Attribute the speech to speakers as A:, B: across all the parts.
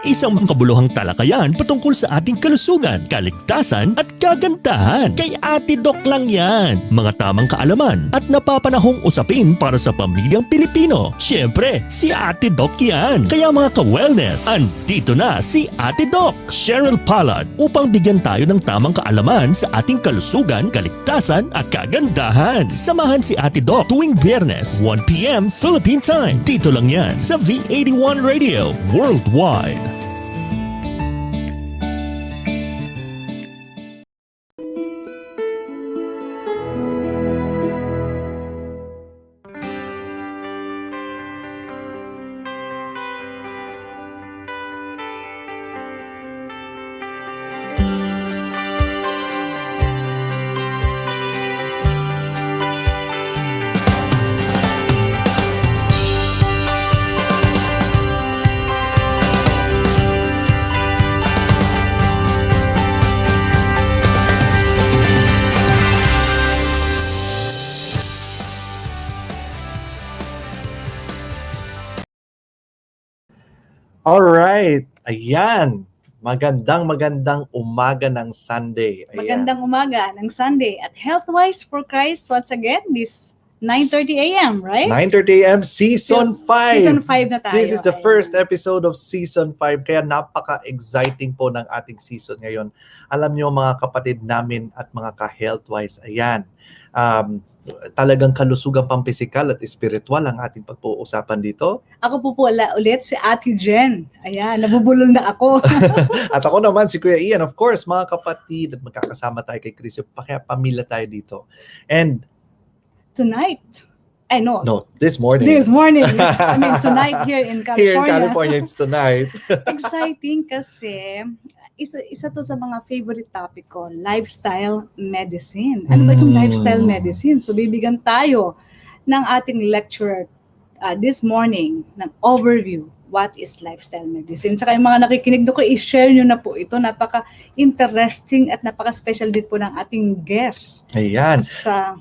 A: Isang makabuluhang talakayan patungkol sa ating kalusugan, kaligtasan at kagandahan. Kay Ate Doc lang yan. Mga tamang kaalaman at napapanahong usapin para sa pamilyang Pilipino. Siyempre, si Ate Doc yan. Kaya mga ka-wellness, andito na si Ate Doc, Cheryl Palad, upang bigyan tayo ng tamang kaalaman sa ating kalusugan, kaligtasan at kagandahan. Samahan si Ate Doc tuwing Biyernes, 1 p.m. Philippine Time. Dito lang yan sa V81 Radio Worldwide.
B: Alright, ayan. Magandang umaga ng Sunday. Ayan.
C: Magandang umaga ng Sunday at Healthwise for Christ once again this 9:30 a.m., right?
B: 9:30 a.m. Season 5.
C: Season 5 na tayo.
B: This is the
C: Ayan.
B: first episode of Season 5. Kaya napaka-exciting po ng ating season ngayon. Alam nyo mga kapatid namin at mga ka-Healthwise, ayan. Talagang kalusugan pampisikal at espiritual ang ating pag-uusapan dito.
C: Ako po ulit si Ate Jen. Ayan, nabubulol na ako.
B: At ako naman si Kuya Ian. Of course, mga kapatid at magkakasama tayo kay Chris. Kaya pamilya tayo dito. And
C: Tonight,
B: no, this morning.
C: This morning. I mean, tonight here in California.
B: Here in California, it's tonight.
C: Exciting kasi isa to sa mga favorite topic ko, lifestyle medicine. Ano ba itong lifestyle medicine? So, bibigyan tayo ng ating lecturer this morning ng overview. What is lifestyle medicine? Tsaka yung mga nakikinig doon ko, i-share nyo na po ito. Napaka-interesting at napaka-special din po ng ating guest.
B: Ayan.
C: Sa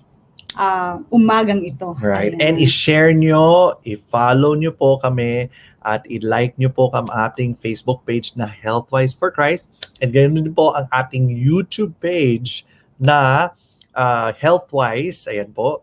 C: umagang ito.
B: Right.
C: Ayan.
B: And i-share nyo, i-follow nyo po kami, at i-like nyo po ang ating Facebook page na Healthwise for Christ. And ganoon din po ang ating YouTube page na Healthwise. Ayan po.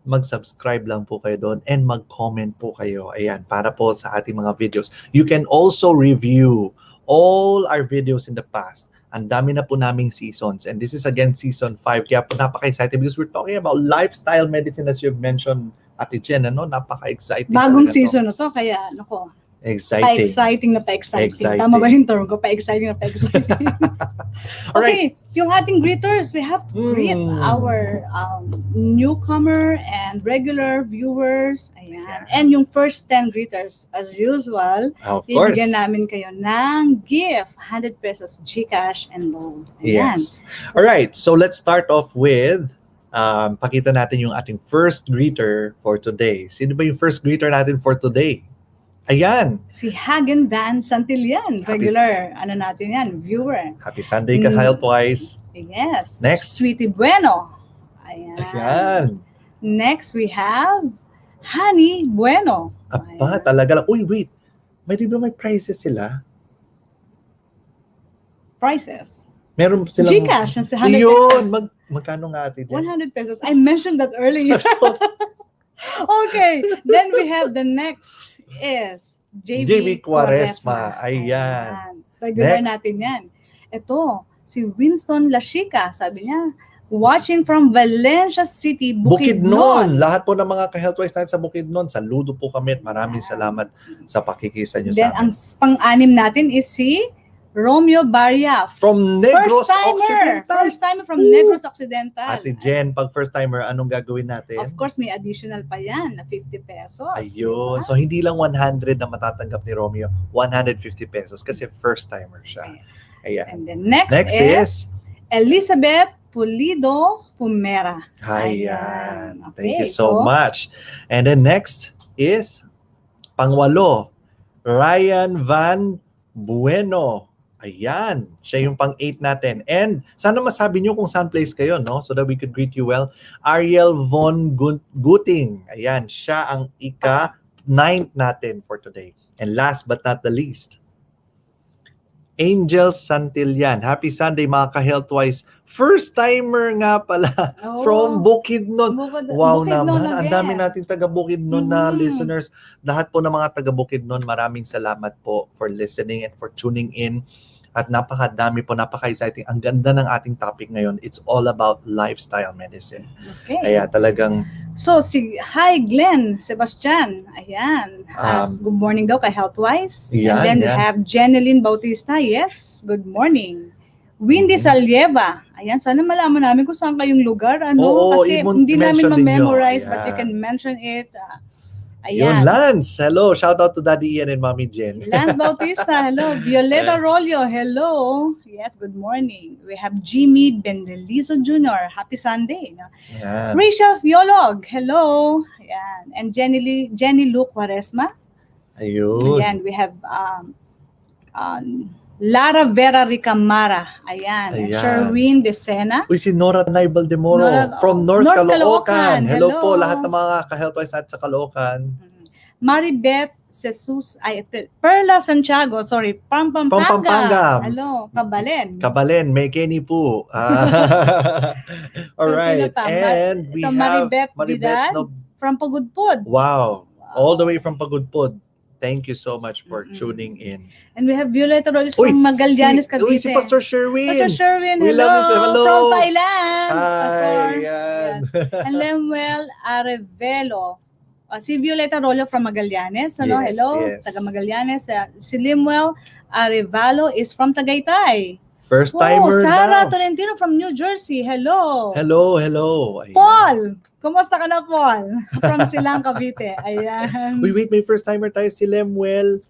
B: Mag-subscribe lang po kayo doon and mag-comment po kayo. Ayan, para po sa ating mga videos. You can also review all our videos in the past. Ang dami na po naming seasons. And this is again season 5. Kaya po napaka-excited because we're talking about lifestyle medicine as you've mentioned, Ate Jen. Napaka-exciting.
C: Bagong season na to, kaya nako.
B: Exciting.
C: Pa-exciting. Tama ba yung term ko? Pa-exciting. Okay, yung ating greeters, we have to greet our newcomer and regular viewers. Ayan.
B: Yeah.
C: And yung first 10 greeters, as usual,
B: Of course.
C: ibigyan namin kayo ng gift, 100 pesos GCash and loan. Ayan.
B: Yes. Alright, so let's start off with pakita natin yung ating first greeter for today. Sino ba yung first greeter natin for today? Ayan.
C: Si Hagen Van Santillan, regular, natin yan, viewer.
B: Happy Sunday ka, Healthwise.
C: Yes.
B: Next.
C: Sweetie Bueno. Ayan.
B: Ayan.
C: Next, we have Honey Bueno.
B: Aba, talaga lang. Uy, wait. Di ba may prizes sila?
C: Prices.
B: Meron silang...
C: GCash. Si Honey
B: Yun. Magkano nga ate?
C: 100 pesos. I mentioned that earlier. Okay. Then we have the next is JV
B: Quaresma. Ayan.
C: Regular
B: Next.
C: natin yan. Ito, si Winston Lashica. Sabi niya, watching from Valencia City, Bukidnon.
B: Lahat po ng mga ka-Healthwise natin sa Bukidnon, saludo po kami at maraming salamat sa pakikisa nyo
C: Then
B: sa
C: ang
B: amin.
C: pang-anim natin is si Romeo Baria.
B: From Negros Occidental.
C: First timer from Negros Occidental.
B: Ate Jen, pag first timer, anong gagawin natin?
C: Of course, may additional pa yan na 50 pesos.
B: Ayun.
C: Diba?
B: So, hindi lang 100 na matatanggap ni Romeo, 150 pesos kasi first timer siya. Ayan.
C: And then next
B: is
C: Elizabeth Pulido Fumera.
B: Ayan.
C: Okay,
B: Thank you so much. And then next is pangwalo, Ryan Van Bueno. Ayan, siya yung pang-8 natin. And sana masabi nyo kung saan place kayo, no? So that we could greet you well. Ariel Von Guting. Ayan, siya ang ika-9th natin for today. And last but not the least, Angel Santillan. Happy Sunday mga ka-Healthwise. First timer nga pala
C: Oh,
B: from Bukidnon. Wow
C: Bukidnon
B: naman. Ang dami
C: again.
B: nating taga Bukidnon na
C: Mhm.
B: listeners. Lahat po ng mga taga Bukidnon, maraming salamat po for listening and for tuning in. At napakadami po, napaka-exciting. Ang ganda ng ating topic ngayon. It's all about lifestyle medicine.
C: Okay.
B: Kaya talagang
C: So, hi Glenn, Sebastian. Ayan. Good morning daw kay Healthwise.
B: yan,
C: And then we
B: yan.
C: have Jeneline Bautista. Yes, good morning. Windy
B: Mhm.
C: Salieva. Ayan, sana malaman namin kung saan kayong lugar.
B: Oo,
C: Kasi hindi
B: i-mention
C: namin
B: din nyo.
C: ma-memorize, but you
B: Ayan.
C: can mention it.
B: Yun,
C: Ayan.
B: Lance. Hello. Shout out to Daddy Ian and Mommy Jen.
C: Lance Bautista, hello. Violeta Rollo, hello. Yes, good morning. We have Jimmy Bendelizo Jr. Happy Sunday.
B: Yan.
C: Rachel Fiolog, hello. Ayan. And Jenny Lu Quaresma.
B: Ayun.
C: Ayan, we have Lara Vera Ricamara. Ayan. And
B: Ayan.
C: Sherwin Decena.
B: Uy, si Nora Naibal de Moro from North Caloocan. Hello po lahat ng mga ka-Healthwise natin sa Caloocan.
C: Maribeth Jesus, Perla Santiago, sorry, Pampanga.
B: Pampanga.
C: Hello, Kabalen.
B: Kabalen, may Kenny po. Alright. And we
C: Ito,
B: have
C: Maribeth Vidal from Pagudpod.
B: Wow. All the way from Pagudpod. Thank you so much for
C: Mm-mm.
B: tuning in.
C: And we have Violeta Rolls from Magallanes, Cavite.
B: Si Pastor Sherwin.
C: Pastor Sherwin,
B: We
C: hello.
B: love you. Hello.
C: From Thailand.
B: Hi.
C: Pastor.
B: Yan.
C: Yes. And Lemuel Arevelo. Si Violeta Rollo from Magallanes. Hello,
B: Yes,
C: hello.
B: yes.
C: Taga Magallanes. Si Lemuel Arevalo is from Tagaytay.
B: First timer
C: Sarah
B: daw.
C: Tolentino from New Jersey. Hello.
B: Hello, hello. Ayan.
C: Paul. Kumusta ka na, Paul? From Silang, Cavite. Ayan.
B: Wait, may first timer tayo si Lemuel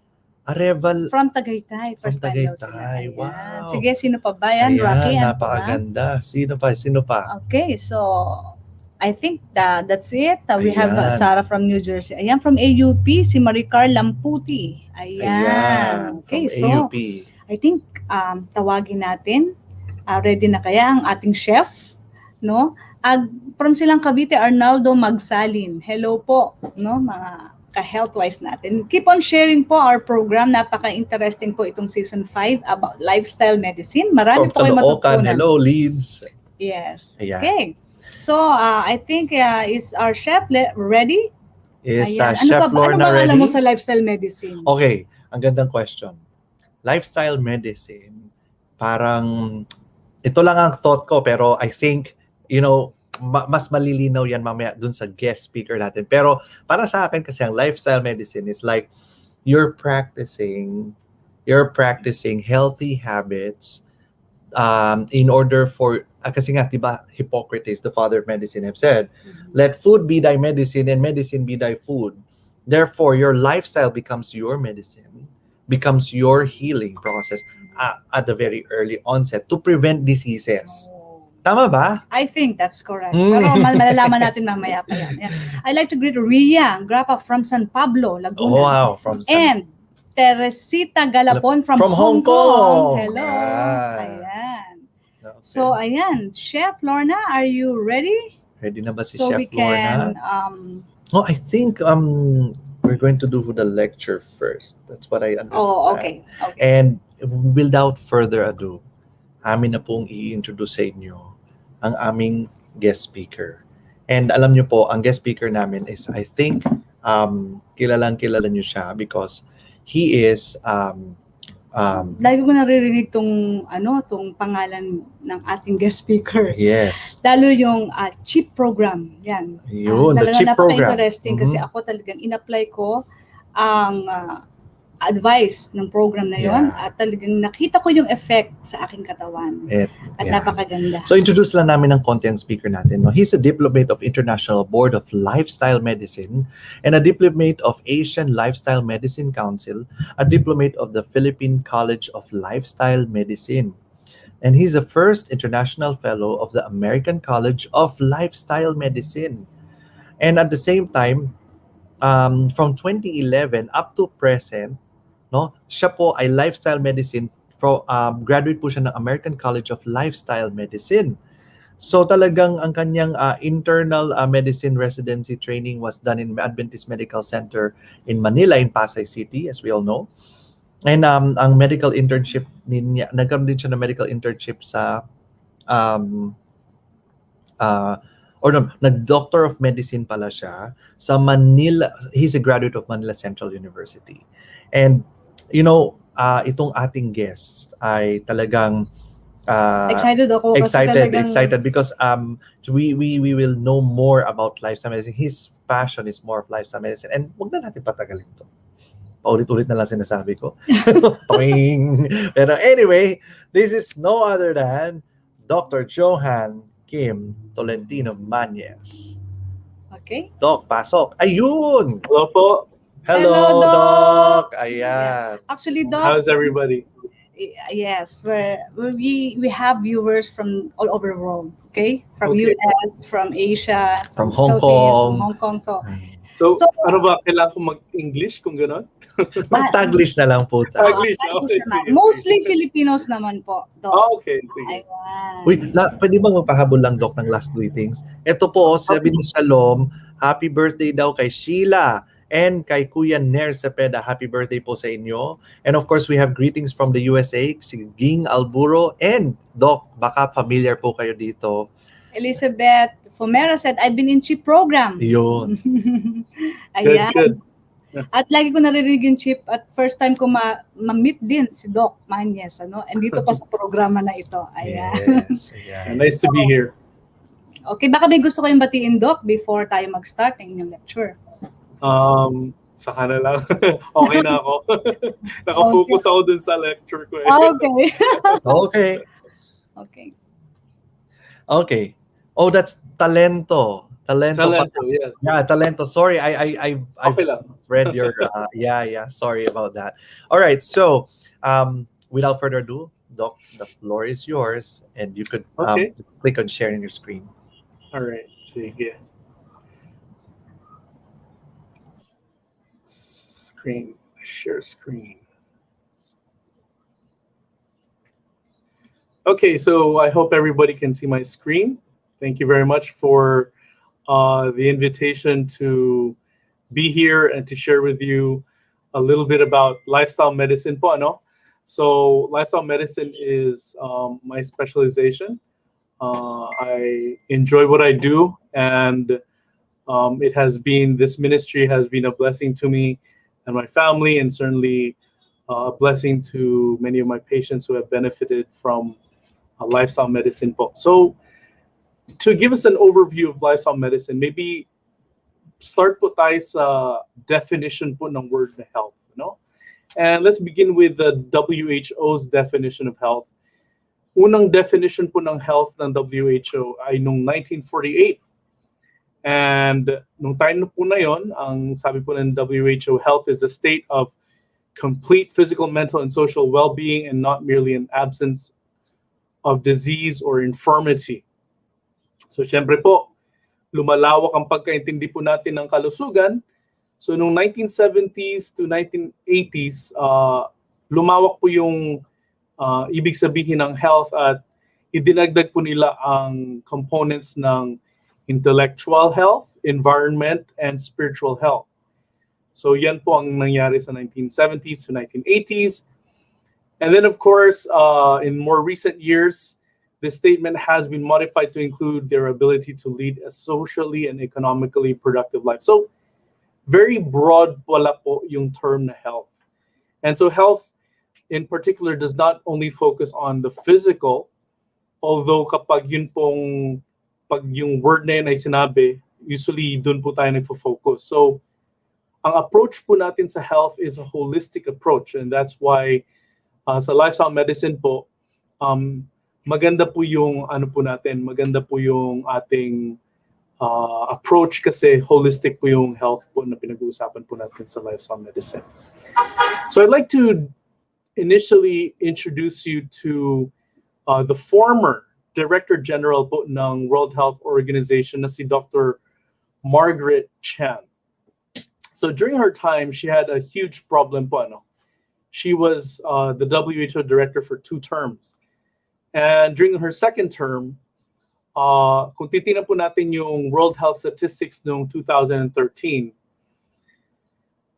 B: Areval.
C: From Tagaytay. First
B: From
C: time daw sila.
B: Tagaytay.
C: Ayan.
B: Wow.
C: Sige, sino pa ba yan? Rocky,
B: Ayan,
C: ano pa ba?
B: napakaganda. Sino pa?
C: Okay, so I think that's it. We have
B: Ayan.
C: Sarah from New Jersey. Ayan, from AUP, si Maricar Lamputi. Ayan. Okay,
B: from
C: so
B: AUP.
C: I think tawagin natin. Ready na kaya ang ating chef, no? From Silang Cavite, Arnaldo Magsalin. Hello po, no, mga ka-healthwise natin. Keep on sharing po our program. Napaka-interesting po itong season 5 about lifestyle medicine. Marami
B: From
C: po kayo
B: Caloocan.
C: matutunan.
B: Hello, Leeds.
C: Yes.
B: Ayan.
C: Okay. So, I think is our chef ready?
B: Is
C: Ayan.
B: Chef
C: Ano
B: Lorna
C: ba
B: ready?
C: alam mo sa lifestyle medicine?
B: Okay, ang gandang question. Lifestyle medicine, parang ito lang ang thought ko, pero I think, mas malilinaw yan mamaya dun sa guest speaker natin. Pero para sa akin kasi ang lifestyle medicine is like you're practicing healthy habits in order for, kasi nga, diba, Hippocrates, the father of medicine, have said, let food be thy medicine and medicine be thy food. Therefore, your lifestyle becomes your medicine, becomes your healing process at the very early onset to prevent diseases. Tama ba?
C: I think that's correct. Pero malalaman natin mamaya pa yan. Yeah. I'd like to greet Ria Grappa from San Pablo, Laguna.
B: Oh, wow.
C: And Teresita Galapon from Hong Kong. Hello. Ayan.
B: Okay.
C: So, ayan. Chef Lorna, are you ready?
B: Ready na ba si
C: So
B: Chef
C: we can,
B: Lorna? I think we're going to do the lecture first. That's what I understand.
C: Oh, okay.
B: And without further ado, amin na pong i-introduce sa inyo ang aming guest speaker. And alam nyo po, ang guest speaker namin is, I think, kilalang-kilala nyo siya because he is
C: Lagi ko naririnig tong pangalan ng ating guest speaker.
B: yes.
C: Lalo yung CHIP program. Yan.
B: Yun, the
C: talagang
B: CHIP program.
C: napaka-interesting kasi ako talagang in-apply ko ang advice ng program na yon at talagang nakita ko yung effect sa aking katawan. At napakaganda.
B: So introduce lang namin ng konti ang speaker natin. No? He's a diplomate of International Board of Lifestyle Medicine and a diplomate of Asian Lifestyle Medicine Council, a diplomate of the Philippine College of Lifestyle Medicine. And he's the first international fellow of the American College of Lifestyle Medicine. And at the same time, from 2011 up to present, no, siya po ay lifestyle medicine, graduate po siya ng American College of Lifestyle Medicine. So talagang ang kanyang internal medicine residency training was done in Adventist Medical Center in Manila, in Pasay City, as we all know. And ang medical internship niya, nagkaroon din siya ng medical internship sa um, or no, nag-Doctor of Medicine pala siya sa Manila. He's a graduate of Manila Central University. And, itong ating guest ay talagang
C: Excited ako kasi talagang
B: excited because we will know more about lifestyle medicine. His passion is more of lifestyle medicine. And wag na natin patagalin to. Paulit-ulit na lang sinasabi ko. Toing. Pero anyway, this is no other than Dr. Johann Kim Tolentino Manez.
C: okay.
B: Doc, pasok. Ayun!
D: Hello po.
B: Hello,
C: Hello, Doc!
B: Doc! Ayan.
C: Actually, Doc,
D: How's everybody?
C: yes, we have viewers from all over the world, okay? From
D: Okay.
C: US, from Asia,
B: From Hong
C: Philippines,
B: Kong.
C: from Hong Kong.
D: So,
C: So-
D: ano ba? Kailangan ko mag-English kung gano'n?
B: Mag-Taglish na lang po tayo.
D: Taglish. Okay,
C: naman.
D: sige.
C: Mostly Filipinos naman po, Doc.
D: Okay, sige.
C: Aywan.
B: Uy, pwede ba magpahabol lang, Doc, ng last greetings? Ito po, sabi ni Shalom, happy birthday daw kay Sheila and kay Kuya Ner Cepeda. Happy birthday po sa inyo. And of course, we have greetings from the USA, si Ging Alburo. And Doc, baka familiar po kayo dito.
C: Elizabeth Fomera said, I've been in CHIP program.
B: Yun.
C: Ayan.
D: Good.
C: At lagi ko naririnig yung CHIP at first time ko ma-meet din si Doc Manez. And dito pa sa programa na ito. Ayan.
B: Yes. Ayan.
D: Nice to be here.
C: Okay, baka may gusto kayong batiin, Doc, before tayo mag-start ng inyong lecture.
D: Saka na lang. Okay na ako. Nakafocus ako dun sa lecture ko.
C: Okay.
B: Okay.
C: Okay.
B: Okay. Oh, that's talento. Talento.
D: Yes.
B: Yeah, talento. Sorry, I
D: Okay lang.
B: read your sorry about that. All right, so without further ado, Doc, the floor is yours and you could
D: Okay.
B: click on sharing your screen.
D: All right. Sige. Share screen. Okay, so I hope everybody can see my screen. Thank you very much for the invitation to be here and to share with you a little bit about lifestyle medicine po, ano? So lifestyle medicine is my specialization. I enjoy what I do, and this ministry has been a blessing to me and my family, and certainly a blessing to many of my patients who have benefited from lifestyle medicine po. So to give us an overview of lifestyle medicine, maybe start po tayo sa definition po ng word na health, no? And let's begin with the WHO's definition of health. Unang definition po ng health ng WHO ay noong 1948. And nung time po na yon, ang sabi po ng WHO, health is the state of complete physical, mental, and social well-being and not merely an absence of disease or infirmity. So syempre po, lumalawak ang pagkaintindi po natin ng kalusugan. So noong 1970s to 1980s, lumawak po yung ibig sabihin ng health at idinagdag po nila ang components ng intellectual health, environment, and spiritual health. So yan po ang nangyari sa 1970s to 1980s. And then of course, in more recent years, this statement has been modified to include their ability to lead a socially and economically productive life. So very broad pala po yung term na health. And so health in particular does not only focus on the physical, although kapag yun pong, pag yung word na yun ay sinabi, usually dun po tayo nagfo-focus. So ang approach po natin sa health is a holistic approach, and that's why sa lifestyle medicine po, maganda po yung maganda po yung ating approach kasi holistic po yung health po na pinag-uusapan po natin sa lifestyle medicine. So I'd like to initially introduce you to the former Director General po ng World Health Organization na si Dr. Margaret Chan. So during her time, she had a huge problem po, ano? She was the WHO director for 2 terms. And during her second term, kung titingnan po natin yung World Health Statistics noong 2013,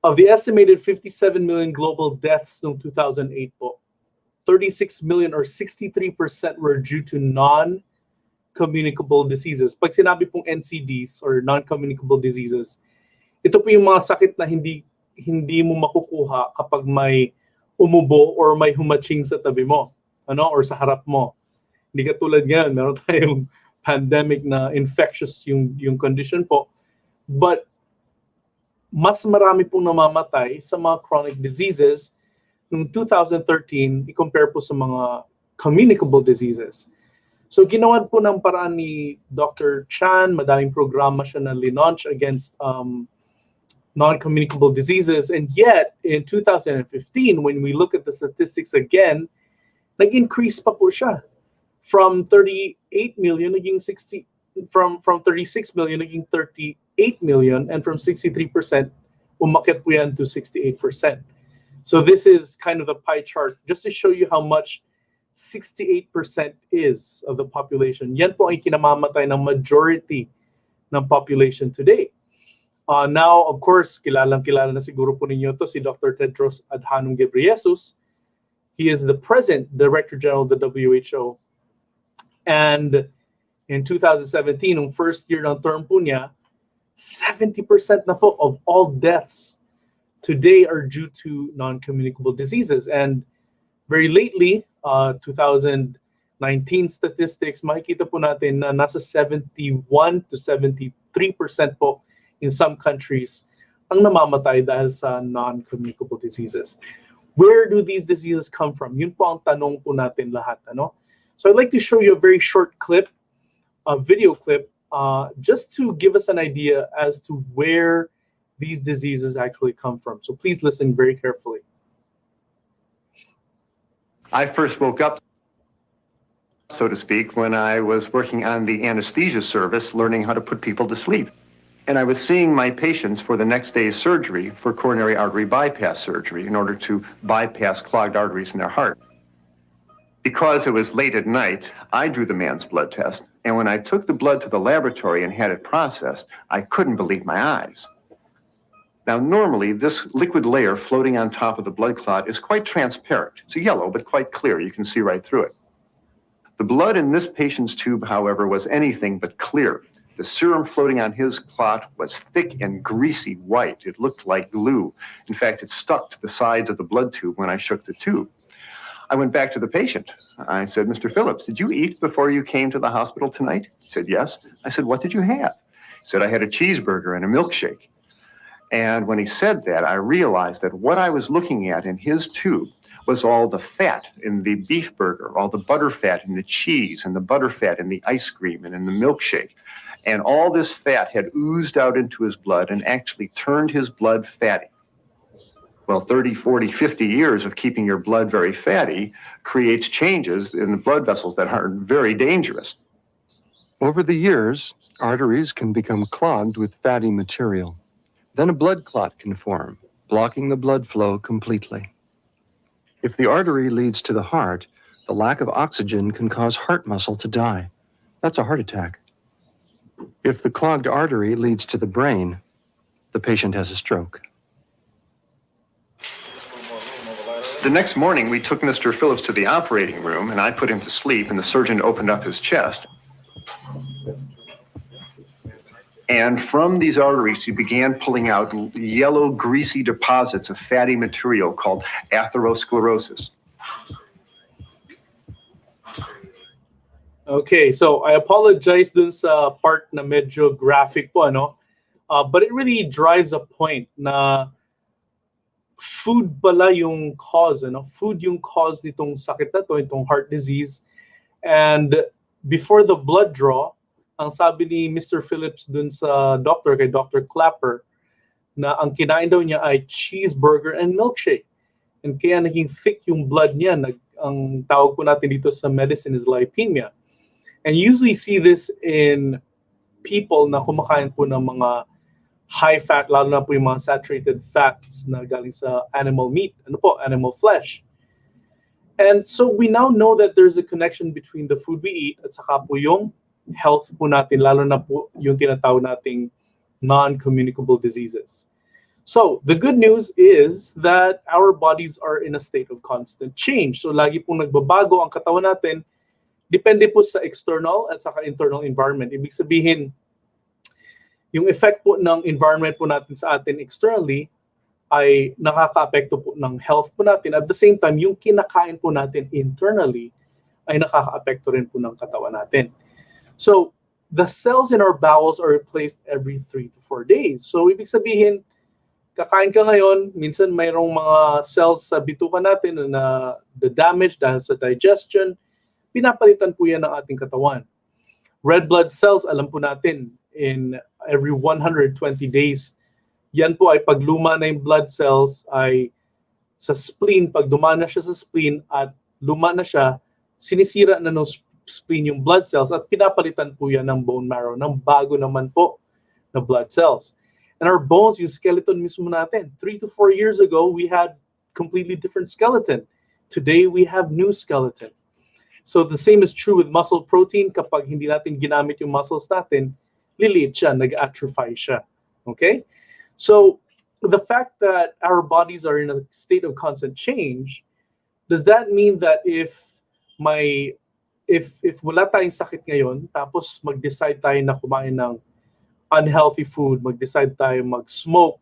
D: Of the estimated 57 million global deaths noong 2008 po, 36 million or 63% were due to non-communicable diseases. Pag sinabi pong NCDs or non-communicable diseases, ito po yung mga sakit na hindi mo makukuha kapag may umubo or may humaching sa tabi mo, or sa harap mo. Hindi katulad ngayon, meron tayong pandemic na infectious yung condition po. But mas marami pong namamatay sa mga chronic diseases noong 2013 i-compare po sa mga communicable diseases. So ginawan po ng paraan ni Dr. Chan, madaming programa siya na linaunch against non-communicable diseases. And yet, in 2015, when we look at the statistics again, nag-increase pa po siya. From 38 million, from 36 million, naging 38 million, and from 63%, umakyat po yan to 68%. So this is kind of the pie chart, just to show you how much 68% is of the population. Yan po ay kinamamatay ng majority ng population today. Now, of course, kilala na siguro po ninyo to si Dr. Tedros Adhanom Ghebreyesus. He is the President, Director General of the WHO. And in 2017, yung first year ng term po niya, 70% na po of all deaths today are due to non-communicable diseases. And very lately, 2019 statistics, makikita po natin na nasa 71 to 73% po in some countries ang namamatay dahil sa non-communicable diseases. Where do these diseases come from? Yun po ang tanong po natin lahat. So I'd like to show you a very short clip, a video clip, just to give us an idea as to where these diseases actually come from. So please listen very carefully.
E: I first woke up, so to speak, when I was working on the anesthesia service, learning how to put people to sleep. And I was seeing my patients for the next day's surgery for coronary artery bypass surgery in order to bypass clogged arteries in their heart. Because it was late at night, I drew the man's blood test. And when I took the blood to the laboratory and had it processed, I couldn't believe my eyes. Now, normally, this liquid layer floating on top of the blood clot is quite transparent. It's yellow, but quite clear. You can see right through it. The blood in this patient's tube, however, was anything but clear. The serum floating on his clot was thick and greasy white. It looked like glue. In fact, it stuck to the sides of the blood tube when I shook the tube. I went back to the patient. I said, Mr. Phillips, did you eat before you came to the hospital tonight? He said, yes. I said, what did you have? He said, I had a cheeseburger and a milkshake. And when he said that, I realized that what I was looking at in his tube was all the fat in the beef burger, all the butter fat in the cheese, and the butter fat in the ice cream and in the milkshake. And all this fat had oozed out into his blood and actually turned his blood fatty. Well, 30, 40, 50 years of keeping your blood very fatty creates changes in the blood vessels that are very dangerous.
F: Over the years, arteries can become clogged with fatty material. Then a blood clot can form, blocking the blood flow completely. If the artery leads to the heart, the lack of oxygen can cause heart muscle to die. That's a heart attack. If the clogged artery leads to the brain, the patient has a stroke.
E: The next morning, we took Mr. Phillips to the operating room, and I put him to sleep, and the surgeon opened up his chest. And from these arteries, he began pulling out yellow, greasy deposits of fatty material called atherosclerosis.
D: Okay, so I apologize dun sa part na medyo graphic po, but it really drives a point na food pala yung cause, Food yung cause nitong sakit na to, itong heart disease. And before the blood draw, ang sabi ni Mr. Phillips dun sa doctor, kay Dr. Clapper, na ang kinain daw niya ay cheeseburger and milkshake. And kaya naging thick yung blood niya. Ang tawag po natin dito sa medicine is lipemia. And you usually see this in people na kumakain po ng mga high fat, lalo na po yung mga saturated fats na galing sa animal meat, animal flesh. And so we now know that there's a connection between the food we eat at saka po yung health po natin, lalo na po yung tinatawag nating non-communicable diseases. So, the good news is that our bodies are in a state of constant change. So, lagi pong nagbabago ang katawan natin, depende po sa external at saka internal environment. Ibig sabihin, yung effect po ng environment po natin sa atin externally ay nakaka-apekto po ng health po natin. At the same time, yung kinakain po natin internally ay nakaka-apekto rin po ng katawan natin. So, the cells in our bowels are replaced every 3 to 4 days. So, ibig sabihin, kakain ka ngayon, minsan mayroong mga cells sa bituka natin na damage dahil sa digestion, pinapalitan po yan ng ating katawan. Red blood cells, alam po natin, in every 120 days, yan po ay pagluma na yung blood cells ay sa spleen, pag dumana siya sa spleen at luma na siya, sinisira na ng spleen yung blood cells at pinapalitan po yan ng bone marrow, ng bago naman po na blood cells. And our bones, yung skeleton mismo natin, 3 to 4 years ago, we had completely different skeleton. Today, we have new skeleton. So the same is true with muscle protein. Kapag hindi natin ginamit yung muscles natin, liliit siya, nag-atrophy siya. Okay? So the fact that our bodies are in a state of constant change, does that mean that if wala tayong sakit ngayon, tapos mag-decide tayo na kumain ng unhealthy food, mag-decide tayo mag-smoke,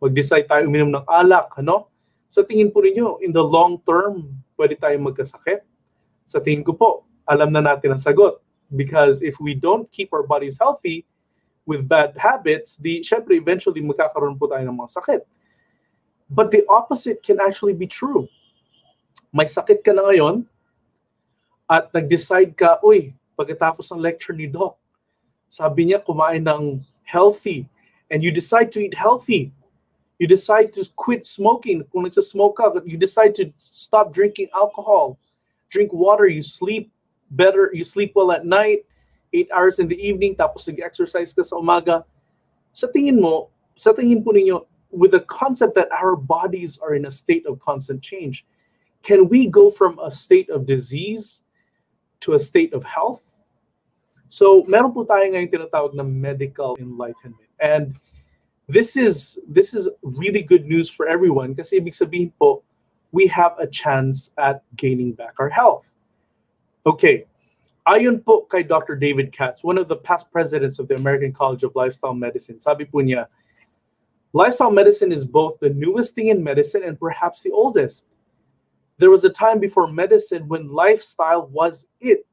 D: mag-decide tayo uminom ng alak, ano? Sa tingin po ninyo, in the long term, pwede tayong magkasakit? Sa tingin ko po, alam na natin ang sagot. Because if we don't keep our bodies healthy with bad habits, syempre eventually magkakaroon po tayo ng mga sakit. But the opposite can actually be true. May sakit ka na ngayon at nag-decide ka, pagkatapos ng lecture ni Doc, sabi niya kumain ng healthy and you decide to eat healthy. You decide to quit smoking. Kung nagsasmoke ka, you decide to stop drinking alcohol. Drink water, you sleep better, you sleep well at night, 8 hours in the evening, tapos nag-exercise ka sa umaga. Sa tingin po ninyo, with the concept that our bodies are in a state of constant change, can we go from a state of disease to a state of health? So, meron po tayo ngayon tinatawag na medical enlightenment. And this is really good news for everyone kasi ibig sabihin po, we have a chance at gaining back our health. Okay. Ayon po kay Dr. David Katz, one of the past presidents of the American College of Lifestyle Medicine, sabi po niya, lifestyle medicine is both the newest thing in medicine and perhaps the oldest. There was a time before medicine when lifestyle was it.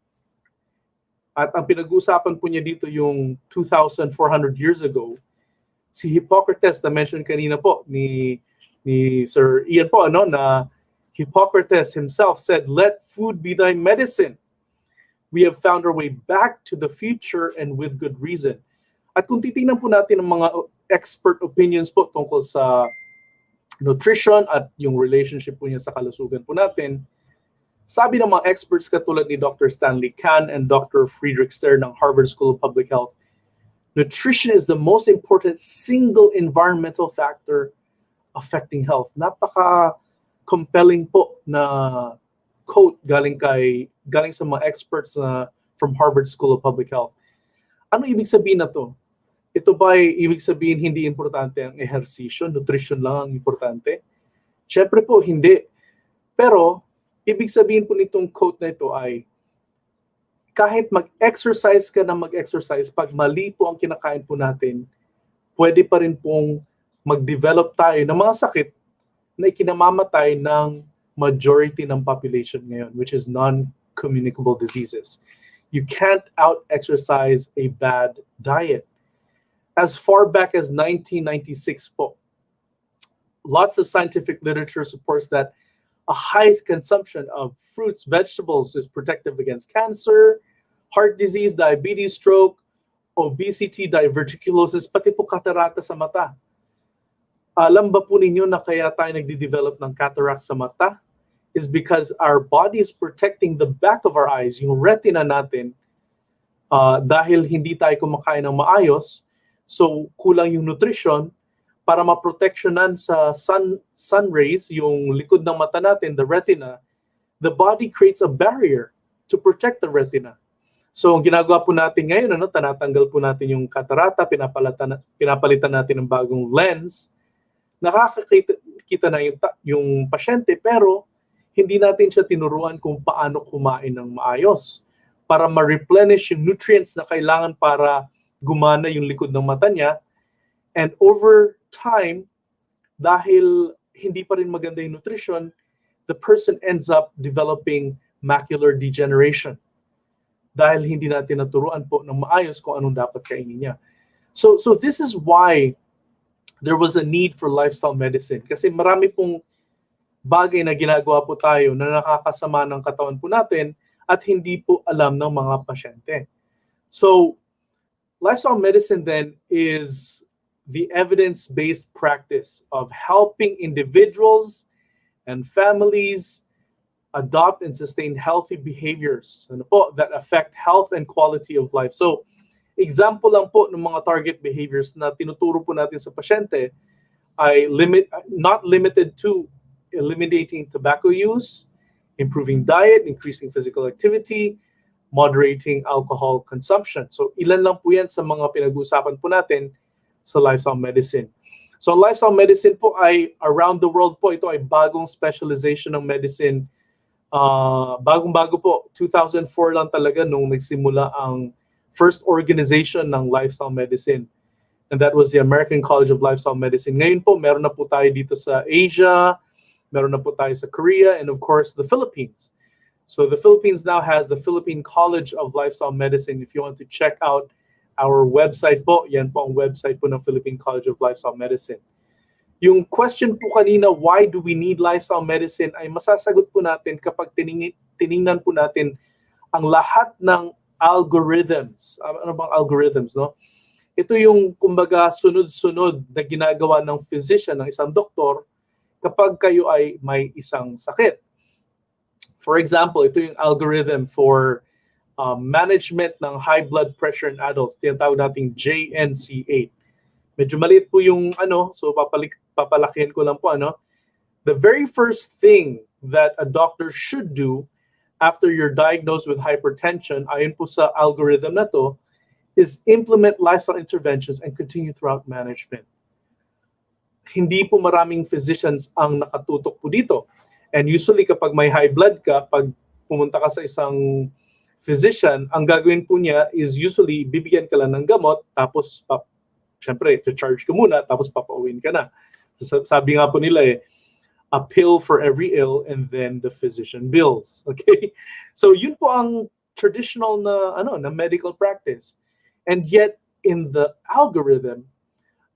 D: At ang pinag-uusapan po niya dito yung 2,400 years ago, si Hippocrates na mention kanina po ni Sir Ian po, na Hippocrates himself said, "Let food be thy medicine." We have found our way back to the future and with good reason. At kung titingnan po natin ang mga expert opinions po tungkol sa nutrition at yung relationship po niya sa kalusugan po natin, sabi ng mga experts katulad ni Dr. Stanley Kahn and Dr. Friedrich Stern ng Harvard School of Public Health, nutrition is the most important single environmental factor affecting health. Napaka-compelling po na quote galing sa mga experts from Harvard School of Public Health. Ano ibig sabihin na to? Ito ba ay ibig sabihin hindi importante ang ehersisyo, nutrition lang ang importante? Syempre po, hindi. Pero, ibig sabihin po nitong quote na ito ay, kahit mag-exercise ka na mag-exercise, pag mali po ang kinakain po natin, pwede pa rin pong mag-develop tayo ng mga sakit na ikinamamatay ng majority ng population ngayon, which is non-communicable diseases. You can't out-exercise a bad diet. As far back as 1996 po, lots of scientific literature supports that a high consumption of fruits, vegetables is protective against cancer, heart disease, diabetes, stroke, obesity, diverticulosis, pati po katarata sa mata. Alam ba po ninyo na kaya tayo nagde-develop ng cataract sa mata? Is because our body is protecting the back of our eyes, yung retina natin, dahil hindi tayo kumakain ng maayos, so kulang yung nutrition, para ma-protectionan sa sun rays, yung likod ng mata natin, the retina, the body creates a barrier to protect the retina. So, ang ginagawa po natin ngayon, tinatanggal po natin yung katarata, pinapalitan natin ng bagong lens, nakakakita na yung pasyente, pero hindi natin siya tinuruan kung paano kumain ng maayos para ma-replenish yung nutrients na kailangan para gumana yung likod ng mata niya. And over time, dahil hindi pa rin maganda yung nutrition, the person ends up developing macular degeneration dahil hindi natin naturuan po ng maayos kung anong dapat kainin niya. So this is why there was a need for lifestyle medicine. Kasi marami pong bagay na ginagawa po tayo na nakakasama ng katawan po natin at hindi po alam ng mga pasyente. So, lifestyle medicine then is the evidence-based practice of helping individuals and families adopt and sustain healthy behaviors that affect health and quality of life. So, example lang po ng mga target behaviors na tinuturo po natin sa pasyente ay not limited to eliminating tobacco use, improving diet, increasing physical activity, moderating alcohol consumption. So ilan lang po yan sa mga pinag-uusapan po natin sa lifestyle medicine. So lifestyle medicine po ay around the world po, ito ay bagong specialization ng medicine. Bagong-bago po, 2004 lang talaga nung nagsimula ang first organization ng lifestyle medicine. And that was the American College of Lifestyle Medicine. Ngayon po, meron na po tayo dito sa Asia, meron na po tayo sa Korea, and of course, the Philippines. So the Philippines now has the Philippine College of Lifestyle Medicine. If you want to check out our website po, yan po ang website po ng Philippine College of Lifestyle Medicine. Yung question po kanina, why do we need lifestyle medicine, ay masasagot po natin kapag tiningnan po natin ang lahat ng algorithms. Ano bang algorithms, no? Ito yung, kumbaga, sunod-sunod na ginagawa ng physician, ng isang doktor, kapag kayo ay may isang sakit. For example, ito yung algorithm for management ng high blood pressure in adults. Tinatawag nating JNC8. Medyo maliit po yung so papalakihan ko lang po The very first thing that a doctor should do after you're diagnosed with hypertension, ayon po sa algorithm na to, is implement lifestyle interventions and continue throughout management. Hindi po maraming physicians ang nakatutok po dito. And usually kapag may high blood ka, pag pumunta ka sa isang physician, ang gagawin po niya is usually bibigyan ka lang ng gamot, tapos syempre, to-charge ka muna, tapos papauwiin ka na. Sabi nga po nila a pill for every ill and then the physician bills. Okay? So yun po ang traditional na medical practice. And yet, in the algorithm,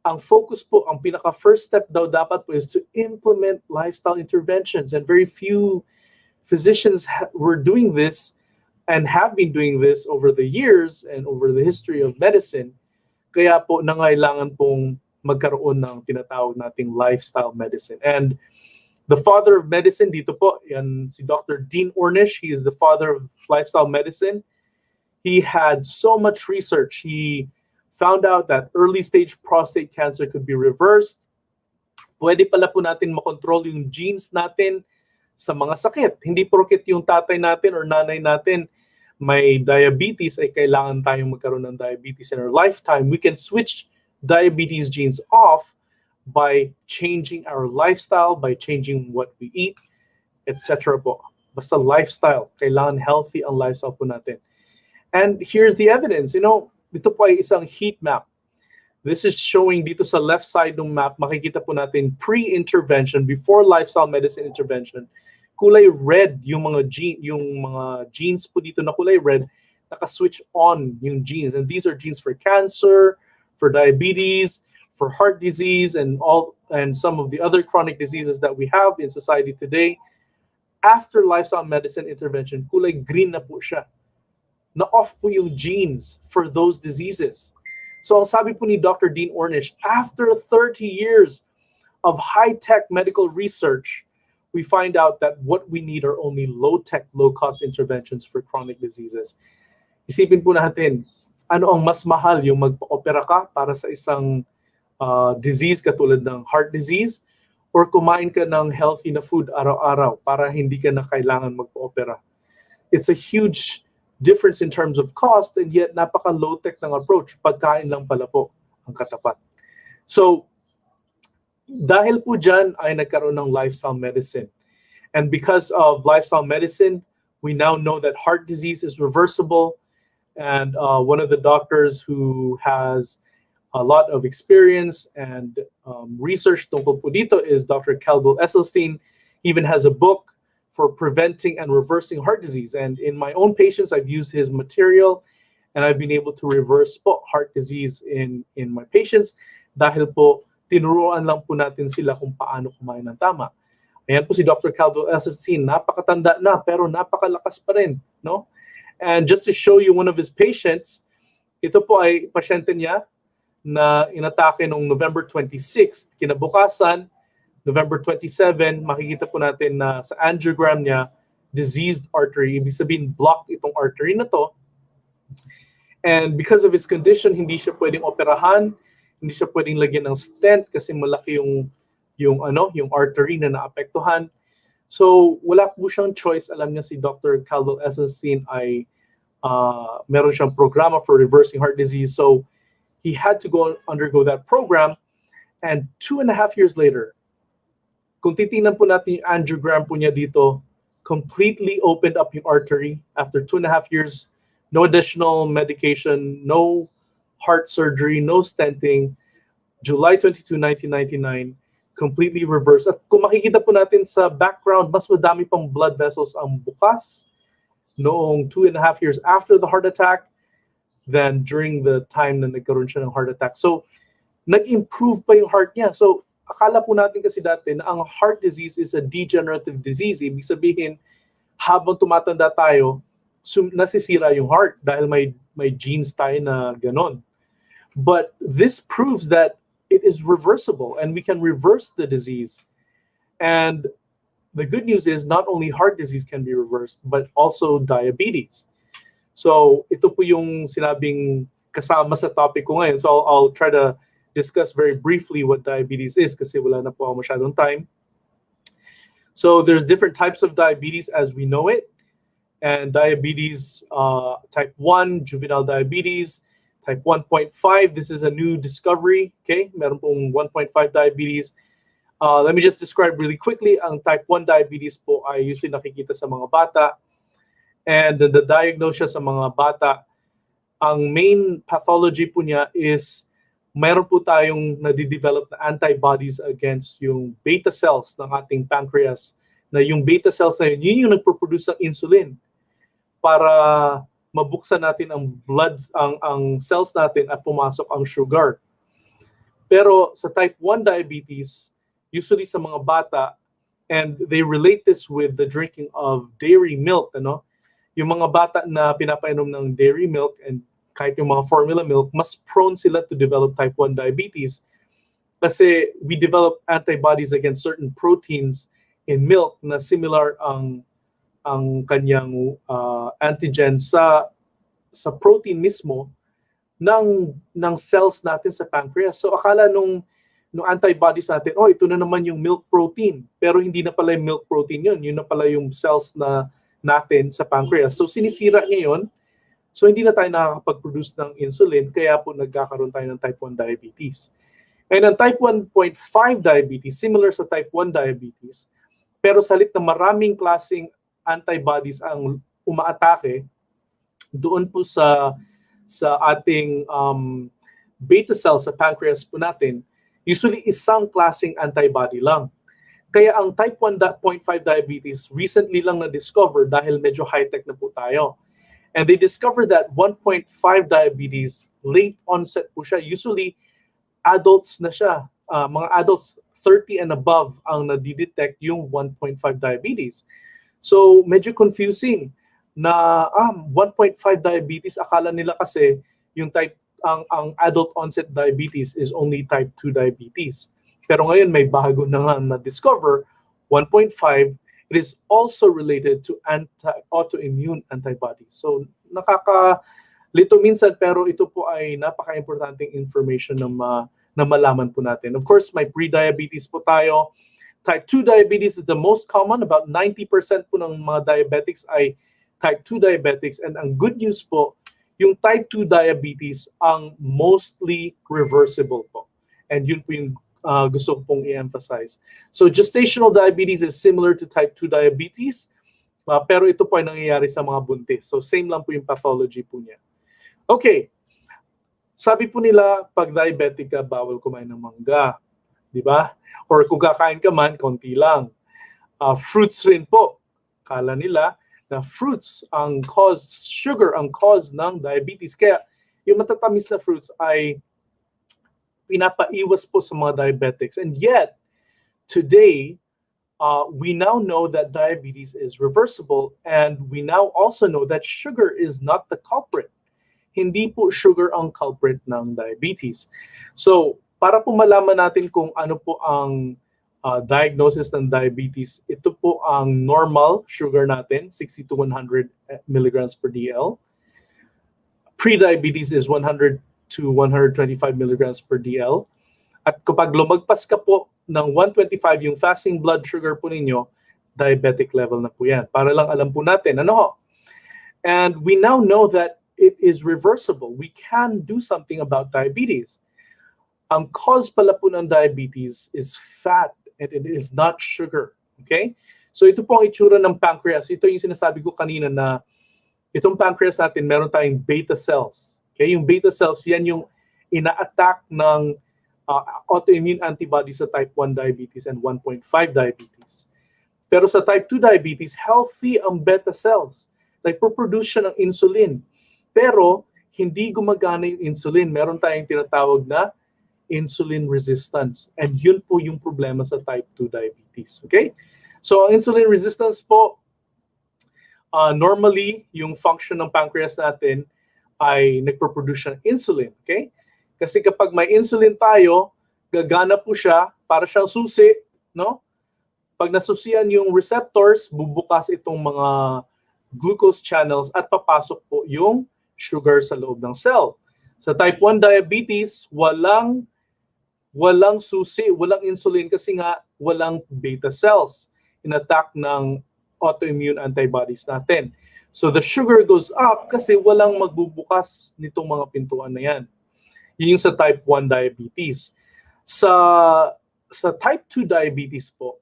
D: ang focus po, ang pinaka-first step daw dapat po is to implement lifestyle interventions. And very few physicians were doing this and have been doing this over the years and over the history of medicine. Kaya po nangailangan pong magkaroon ng tinatawag nating lifestyle medicine. And the father of medicine dito po, yan si Dr. Dean Ornish. He is the father of lifestyle medicine. He had so much research. He found out that early stage prostate cancer could be reversed. Pwede pala po natin makontrol yung genes natin sa mga sakit. Hindi porket yung tatay natin or nanay natin may diabetes ay kailangan tayong magkaroon ng diabetes in our lifetime. We can switch diabetes genes off by changing our lifestyle, by changing what we eat, etc. po. Basta lifestyle. Kailangan healthy ang lifestyle po natin. And here's the evidence. Dito po ay isang heat map. This is showing dito sa left side ng map, makikita po natin pre-intervention, before lifestyle medicine intervention. Kulay red yung mga genes po dito na kulay red, naka-switch on yung genes. And these are genes for cancer, for diabetes, for heart disease, and some of the other chronic diseases that we have in society today. After lifestyle medicine intervention, kulay green na po siya. Na-off po yung genes for those diseases. So ang sabi po ni Dr. Dean Ornish, after 30 years of high-tech medical research, we find out that what we need are only low-tech, low-cost interventions for chronic diseases. Isipin po natin, ano ang mas mahal, yung magpa-opera ka para sa isang disease katulad ng heart disease, or kumain ka ng healthy na food araw-araw para hindi ka na kailangan magpa-opera. It's a huge difference in terms of cost, and yet napaka-low-tech ng approach. Pagkain lang pala po ang katapat. So, dahil po dyan ay nagkaroon ng lifestyle medicine. And because of lifestyle medicine, we now know that heart disease is reversible. And one of the doctors who has a lot of experience and research tungkol po dito is Dr. Caldwell Esselstyn. He even has a book for preventing and reversing heart disease. And in my own patients, I've used his material and I've been able to reverse po heart disease in my patients dahil po tinuruan lang po natin sila kung paano kumain ng tama. Ayan po si Dr. Caldwell Esselstyn, napakatanda na pero napakalakas pa rin, no? And just to show you one of his patients, ito po ay pasyente niya na inatake noong November 26. Kinabukasan, November 27, makikita po natin na sa angiogram niya, diseased artery. Ibig sabihin, blocked itong artery na to. And because of his condition, hindi siya pwedeng operahan, hindi siya pwedeng lagyan ng stent kasi malaki yung artery na naapektuhan. So, wala po siyang choice. Alam niya si Dr. Caldwell Esselstyn ay meron siyang programa for reversing heart disease. So, he had to undergo that program. And 2.5 years later, kung titingnan po natin yung angiogram po niya dito, completely opened up yung artery after 2.5 years. No additional medication, no heart surgery, no stenting. July 22, 1999, completely reversed. At kung makikita po natin sa background, mas madami pang blood vessels ang bukas noong 2.5 years after the heart attack than during the time na nagkaroon siya ng heart attack. So, nag-improve pa yung heart niya. So, akala po natin kasi dati na ang heart disease is a degenerative disease. Ibig sabihin, habang tumatanda tayo, nasisira yung heart dahil may genes tayo na ganon. But this proves that it is reversible and we can reverse the disease. And the good news is not only heart disease can be reversed, but also diabetes. So ito po yung sinabing kasama sa topic ko ngayon. So I'll try to discuss very briefly what diabetes is kasi wala na po ako masyadong time. So there's different types of diabetes as we know it. And diabetes type 1, juvenile diabetes, type 1.5, this is a new discovery, okay? Meron pong 1.5 diabetes. Let me just describe really quickly. Ang type 1 diabetes po ay usually nakikita sa mga bata. And the diagnose siya sa mga bata. Ang main pathology po niya is meron po tayong nadidevelop na antibodies against yung beta cells ng ating pancreas. Na yung beta cells na yun yung nagproproduce ng insulin para mabuksan natin ang ang cells natin at pumasok ang sugar. Pero sa type 1 diabetes, usually sa mga bata, and they relate this with the drinking of dairy milk, ano? Yung mga bata na pinapainom ng dairy milk and kahit yung mga formula milk, mas prone sila to develop type 1 diabetes kasi we develop antibodies against certain proteins in milk na similar ang kanyang antigen sa protein mismo ng cells natin sa pancreas. So akala nung antibodies natin, ito na naman yung milk protein. Pero hindi na pala yung milk protein yun. Yun na pala yung cells natin sa pancreas. So sinisira niya yun. So hindi na tayo nakakapag-produce ng insulin. Kaya po nagkakaroon tayo ng type 1 diabetes. And ang type 1.5 diabetes, similar sa type 1 diabetes, pero sa halip na maraming klaseng antibodies ang umaatake doon po sa ating beta cells sa pancreas po natin, usually isang klaseng antibody lang. Kaya ang type 1.5 diabetes recently lang na-discover dahil medyo high-tech na po tayo. And they discovered that 1.5 diabetes, late onset po siya. Usually, adults na siya. Mga adults 30 and above ang nadidetect yung 1.5 diabetes. So, medyo confusing na 1.5 diabetes, akala nila kasi yung ang adult onset diabetes is only type 2 diabetes. Pero ngayon may bago na nga na-discover, 1.5, it is also related to autoimmune antibodies. So, nakakalito minsan pero ito po ay napaka-importanting information na malaman po natin. Of course, may pre-diabetes po tayo. Type 2 diabetes is the most common. About 90% po ng mga diabetics ay type 2 diabetics. And ang good news po, yung type 2 diabetes ang mostly reversible po. And yun po yung gusto ko pong i-emphasize. So gestational diabetes is similar to type 2 diabetes, pero ito po ay nangyayari sa mga buntis. So same lang po yung pathology po niya. Okay, sabi po nila, pag diabetic ka, bawal kumain ng mangga. Di ba? Or kung kakain ka man, konti lang. Fruits rin po. Kala nila na fruits ang cause, sugar ang cause ng diabetes. Kaya yung matatamis na fruits ay pinapaiwas po sa mga diabetics. And yet, today, we now know that diabetes is reversible, and we now also know that sugar is not the culprit. Hindi po sugar ang culprit ng diabetes. So, para po malaman natin kung ano po ang diagnosis ng diabetes, ito po ang normal sugar natin, 60 to 100 milligrams per DL. Pre-diabetes is 100 to 125 milligrams per DL. At kapag lumagpas ka po ng 125 yung fasting blood sugar po ninyo, diabetic level na po yan. Para lang alam po natin, ano ho? And we now know that it is reversible. We can do something about diabetes. Ang cause pala po ng diabetes is fat, and it is not sugar. Okay? So ito po ang itsura ng pancreas. Ito yung sinasabi ko kanina na itong pancreas natin, meron tayong beta cells. Okay? Yung beta cells, yan yung ina-attack ng autoimmune antibodies sa type 1 diabetes and 1.5 diabetes. Pero sa type 2 diabetes, healthy ang beta cells. Nagpo-produce siya ng insulin. Pero hindi gumagana yung insulin. Meron tayong tinatawag na insulin resistance. And yun po yung problema sa type 2 diabetes. Okay? So ang insulin resistance po, normally, yung function ng pancreas natin ay nagpo-produce siya ng insulin. Okay? Kasi kapag may insulin tayo, gagana po siya para siyang susi, no? Pag nasusian yung receptors, bubukas itong mga glucose channels at papasok po yung sugar sa loob ng cell. Sa type 1 diabetes, walang susi, walang insulin kasi nga walang beta cells in-attack ng autoimmune antibodies natin. So the sugar goes up kasi walang magbubukas nitong mga pintuan na yan. Yun yung sa type 1 diabetes. Sa type 2 diabetes po,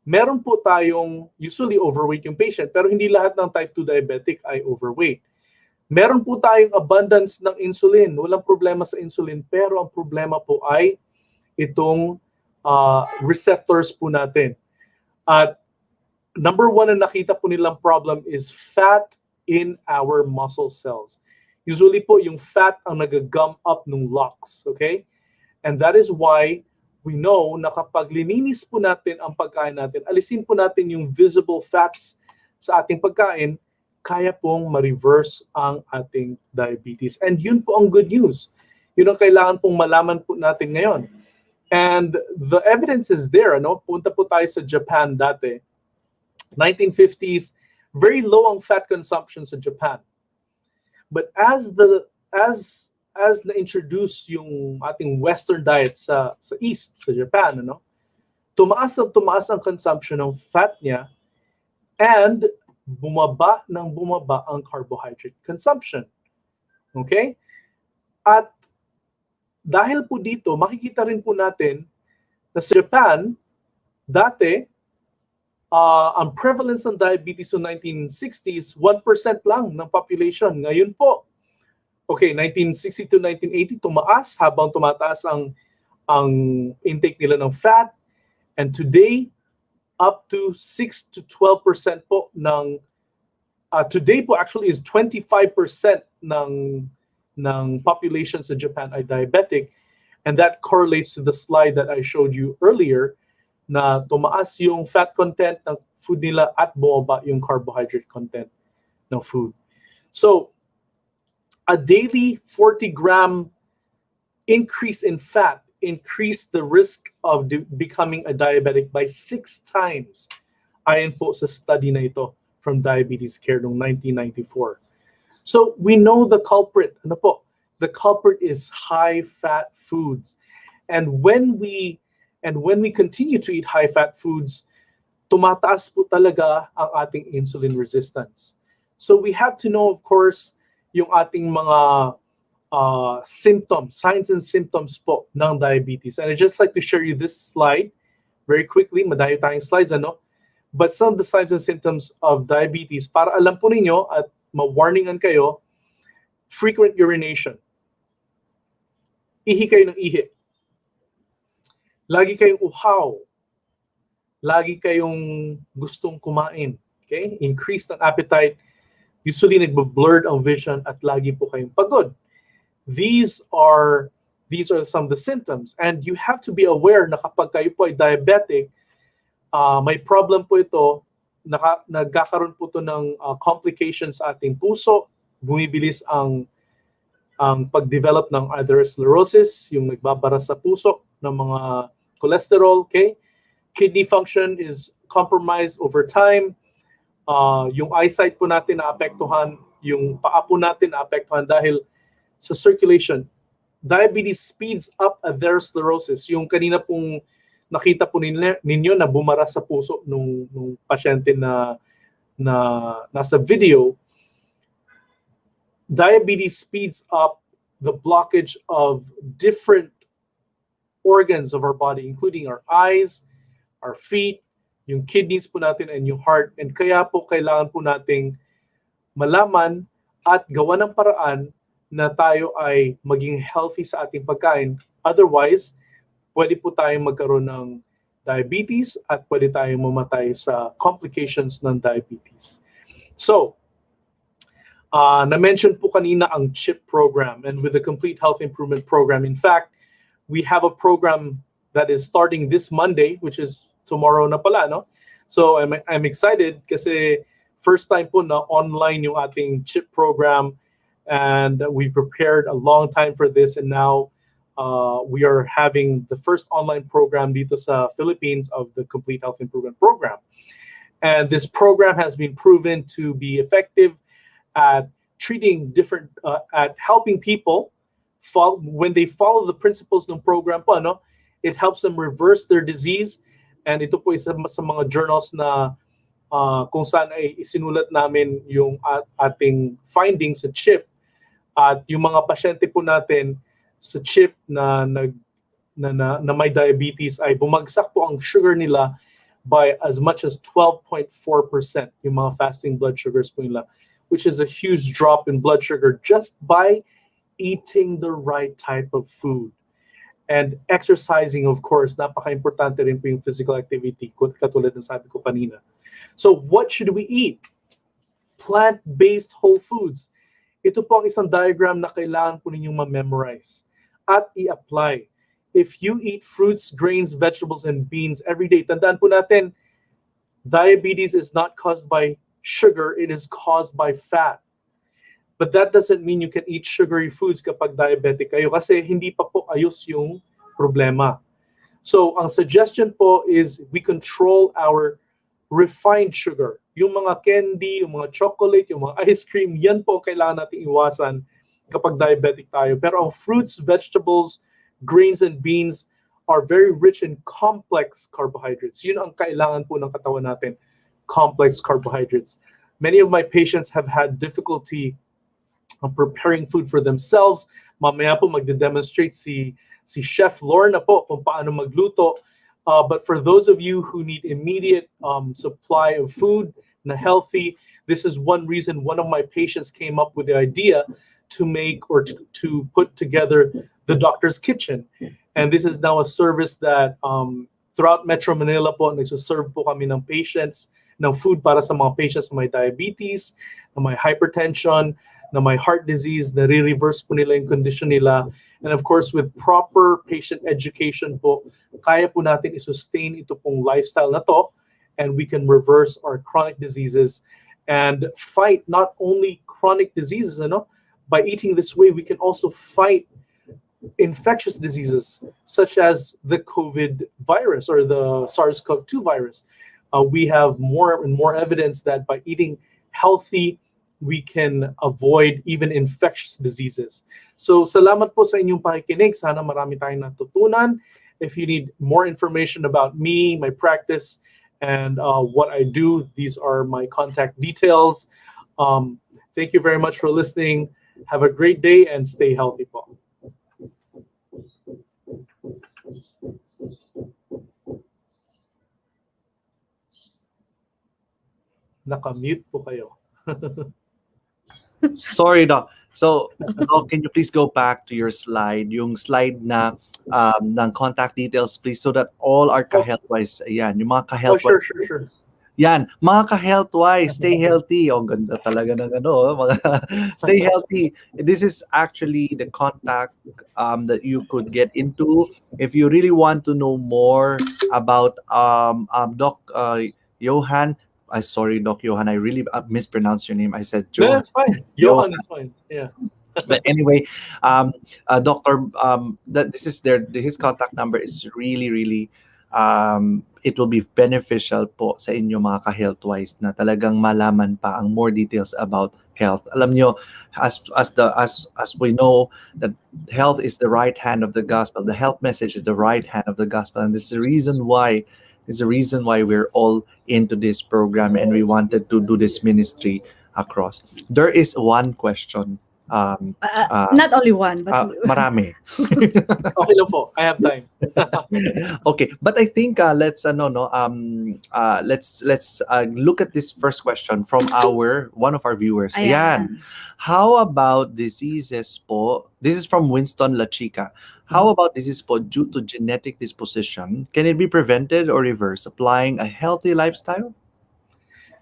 D: meron po tayong usually overweight yung patient, pero hindi lahat ng type 2 diabetic ay overweight. Meron po tayong abundance ng insulin. Walang problema sa insulin, pero ang problema po ay itong receptors po natin. At number one na nakita po nilang problem is fat in our muscle cells. Usually po, yung fat ang nag-gum up ng locks, okay? And that is why we know na kapag lininis po natin ang pagkain natin, alisin po natin yung visible fats sa ating pagkain, kaya pong ma-reverse ang ating diabetes. And yun po ang good news. Yun ang kailangan pong malaman po natin ngayon. And the evidence is there. Ano? Punta po tayo sa Japan dati. 1950s, very low ang fat consumption sa Japan. But as na-introduce yung ating Western diet sa East, sa Japan, ano? Tumaas ang consumption ng fat niya, and bumaba ang carbohydrate consumption. Okay? At dahil po dito, makikita rin po natin na sa Japan, dati, ang prevalence ng diabetes noong 1960s, 1% lang ng population. Ngayon po, okay, 1960 to 1980, tumaas habang tumataas ang intake nila ng fat. And today, up to 6 to 12% po ng, today po actually is 25% ng population sa Japan ay diabetic. And that correlates to the slide that I showed you earlier, na tumaas yung fat content ng food nila at bumaba yung carbohydrate content ng food. So, a daily 40-gram increase in fat increased the risk of becoming a diabetic by 6 times. Ayon po sa study na ito from Diabetes Care noong 1994. So, we know the culprit. Ano po? The culprit is high-fat foods. And when we continue to eat high-fat foods, tumataas po talaga ang ating insulin resistance. So we have to know, of course, yung ating mga signs and symptoms po ng diabetes. And I'd just like to share you this slide very quickly. Madayo tayong slides, ano? But some of the signs and symptoms of diabetes, para alam po ninyo at ma-warningan kayo, frequent urination. Ihi kayo ng ihi. Lagi kayong uhaw. Lagi kayong gustong kumain. Okay? Increased ang appetite. Usually nagbe-blurred ang vision at lagi po kayong pagod. These are some of the symptoms, and you have to be aware na kapag kayo po ay diabetic, may problem po ito, nagkakaroon po ito ng complications sa ating puso, bumibilis ang pag-develop ng atherosclerosis, yung nagbabara sa puso ng mga cholesterol, okay? Kidney function is compromised over time. Yung eyesight po natin naapektuhan, yung paa po natin naapektuhan dahil sa circulation. Diabetes speeds up atherosclerosis. Yung kanina pong nakita po ninyo na bumara sa puso nung pasyente na nasa video, diabetes speeds up the blockage of different organs of our body, including our eyes, our feet, yung kidneys po natin, and yung heart. And kaya po kailangan po nating malaman at gawa ng paraan na tayo ay maging healthy sa ating pagkain. Otherwise, pwede po tayong magkaroon ng diabetes at pwede tayong mamatay sa complications ng diabetes. So, na-mention po kanina ang CHIP program, and with the Complete Health Improvement Program. In fact, we have a program that is starting this Monday, which is tomorrow na pala, no? So I'm excited kasi first time po na online yung ating CHIP program, and we prepared a long time for this, and now we are having the first online program dito sa Philippines of the Complete Health Improvement Program. And this program has been proven to be effective at treating different, at helping people when they follow the principles ng program po, ano, it helps them reverse their disease. And ito po isa sa mga journals na kung saan ay isinulat namin yung ating findings sa CHIP. At yung mga pasyente po natin sa CHIP na may diabetes ay bumagsak po ang sugar nila by as much as 12.4%, yung mga fasting blood sugars po nila, which is a huge drop in blood sugar just by eating the right type of food. And exercising, of course, napaka-importante rin po yung physical activity, katulad ng sabi ko kanina. So what should we eat? Plant-based whole foods. Ito po ang isang diagram na kailangan po ninyong ma-memorize at i-apply. If you eat fruits, grains, vegetables, and beans every day, tandaan po natin, diabetes is not caused by sugar, it is caused by fat. But that doesn't mean you can eat sugary foods kapag diabetic kayo kasi hindi pa po ayos yung problema. So, ang suggestion po is we control our refined sugar. Yung mga candy, yung mga chocolate, yung mga ice cream, yan po kailangan natin iwasan kapag diabetic tayo. Pero ang fruits, vegetables, grains, and beans are very rich in complex carbohydrates. Yun ang kailangan po ng katawan natin, complex carbohydrates. Many of my patients have had difficulty preparing food for themselves. Mamaya po magde-demonstrate si Chef Lorna po kung paano magluto. But for those of you who need immediate supply of food na healthy, this is one reason one of my patients came up with the idea to make or to put together the Doctor's Kitchen. And this is now a service that throughout Metro Manila po, nagsuserve po kami ng patients, ng food para sa mga patients na may diabetes, na may hypertension, na may heart disease, na re-reverse po nila yung condition nila. And of course, with proper patient education po, kaya po natin i-sustain ito pong lifestyle na to, and we can reverse our chronic diseases and fight not only chronic diseases, by eating this way, we can also fight infectious diseases such as the COVID virus or the SARS-CoV-2 virus. We have more and more evidence that by eating healthy, we can avoid even infectious diseases. So salamat po sa inyong pakikinig. Sana marami tayong natutunan. If you need more information about me, my practice, and what I do, these are my contact details. Thank you very much for listening. Have a great day and stay healthy po. Naka-mute po kayo.
B: Sorry, Doc. So, Doc, can you please go back to your slide? Yung slide na ng contact details, please, so that all our ka-health-wise, yan, yung mga
D: Oh,
B: ka-health-wise,
D: sure.
B: yan, mga ka-health-wise, stay healthy. Oh, ganda talaga ng ano, mga stay healthy. This is actually the contact that you could get into if you really want to know more about Doc Johann. Sorry, Doc Johann, I really mispronounced your name. I said
D: No,
B: Johann.
D: it's fine. Johann is fine. Yeah.
B: But anyway, Doctor, this is his contact number is really, it will be beneficial po sa inyo mga ka-health-wise na talagang malaman pa ang more details about health. Alam nyo, as we know that health is the right hand of the gospel. The health message is the right hand of the gospel, and this is the reason why. Is the reason why we're all into this program and we wanted to do this ministry across. There is one question.
C: Not only one, but
B: Marami.
D: Okay lang po. I have time.
B: Okay, but I think let's look at this first question from one of our viewers. Ayan. How about diseases po? This is from Winston La Chica. How about diseases po due to genetic disposition? Can it be prevented or reversed applying a healthy lifestyle?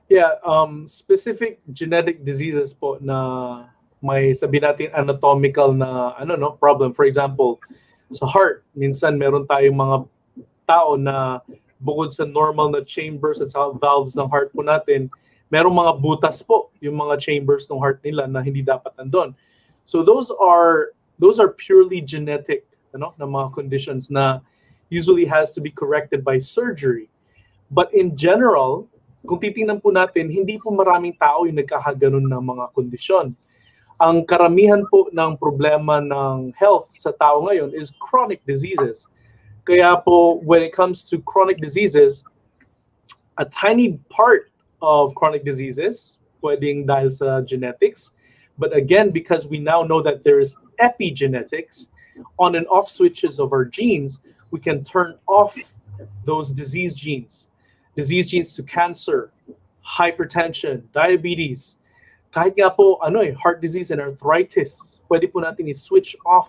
D: Yeah, specific genetic diseases po na may sabi natin anatomical na problem. For example, sa heart, minsan meron tayong mga tao na bukod sa normal na chambers at sa valves ng heart po natin, merong mga butas po yung mga chambers ng heart nila na hindi dapat nandun. So those are purely genetic, na mga conditions na usually has to be corrected by surgery. But in general, kung titingnan po natin, hindi po maraming tao yung nagkakaganon ng mga kondisyon. Ang karamihan po ng problema ng health sa tao ngayon is chronic diseases. Kaya po, when it comes to chronic diseases, a tiny part of chronic diseases, pwedeng dahil sa genetics, but again, because we now know that there is epigenetics, on and off switches of our genes, we can turn off those disease genes to cancer, hypertension, diabetes, kahit nga po heart disease and arthritis, pwede po natin i-switch off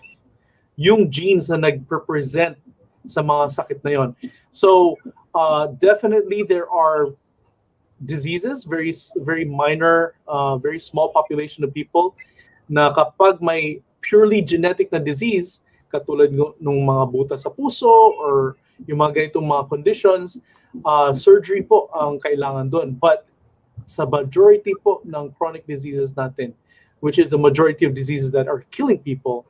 D: yung genes na nag-represent sa mga sakit na yon. So definitely there are diseases, very very minor, very small population of people na kapag may purely genetic na disease, katulad ng mga butas sa puso or yung mga ganitong mga conditions, surgery po ang kailangan doon. But sa majority po ng chronic diseases natin, which is the majority of diseases that are killing people,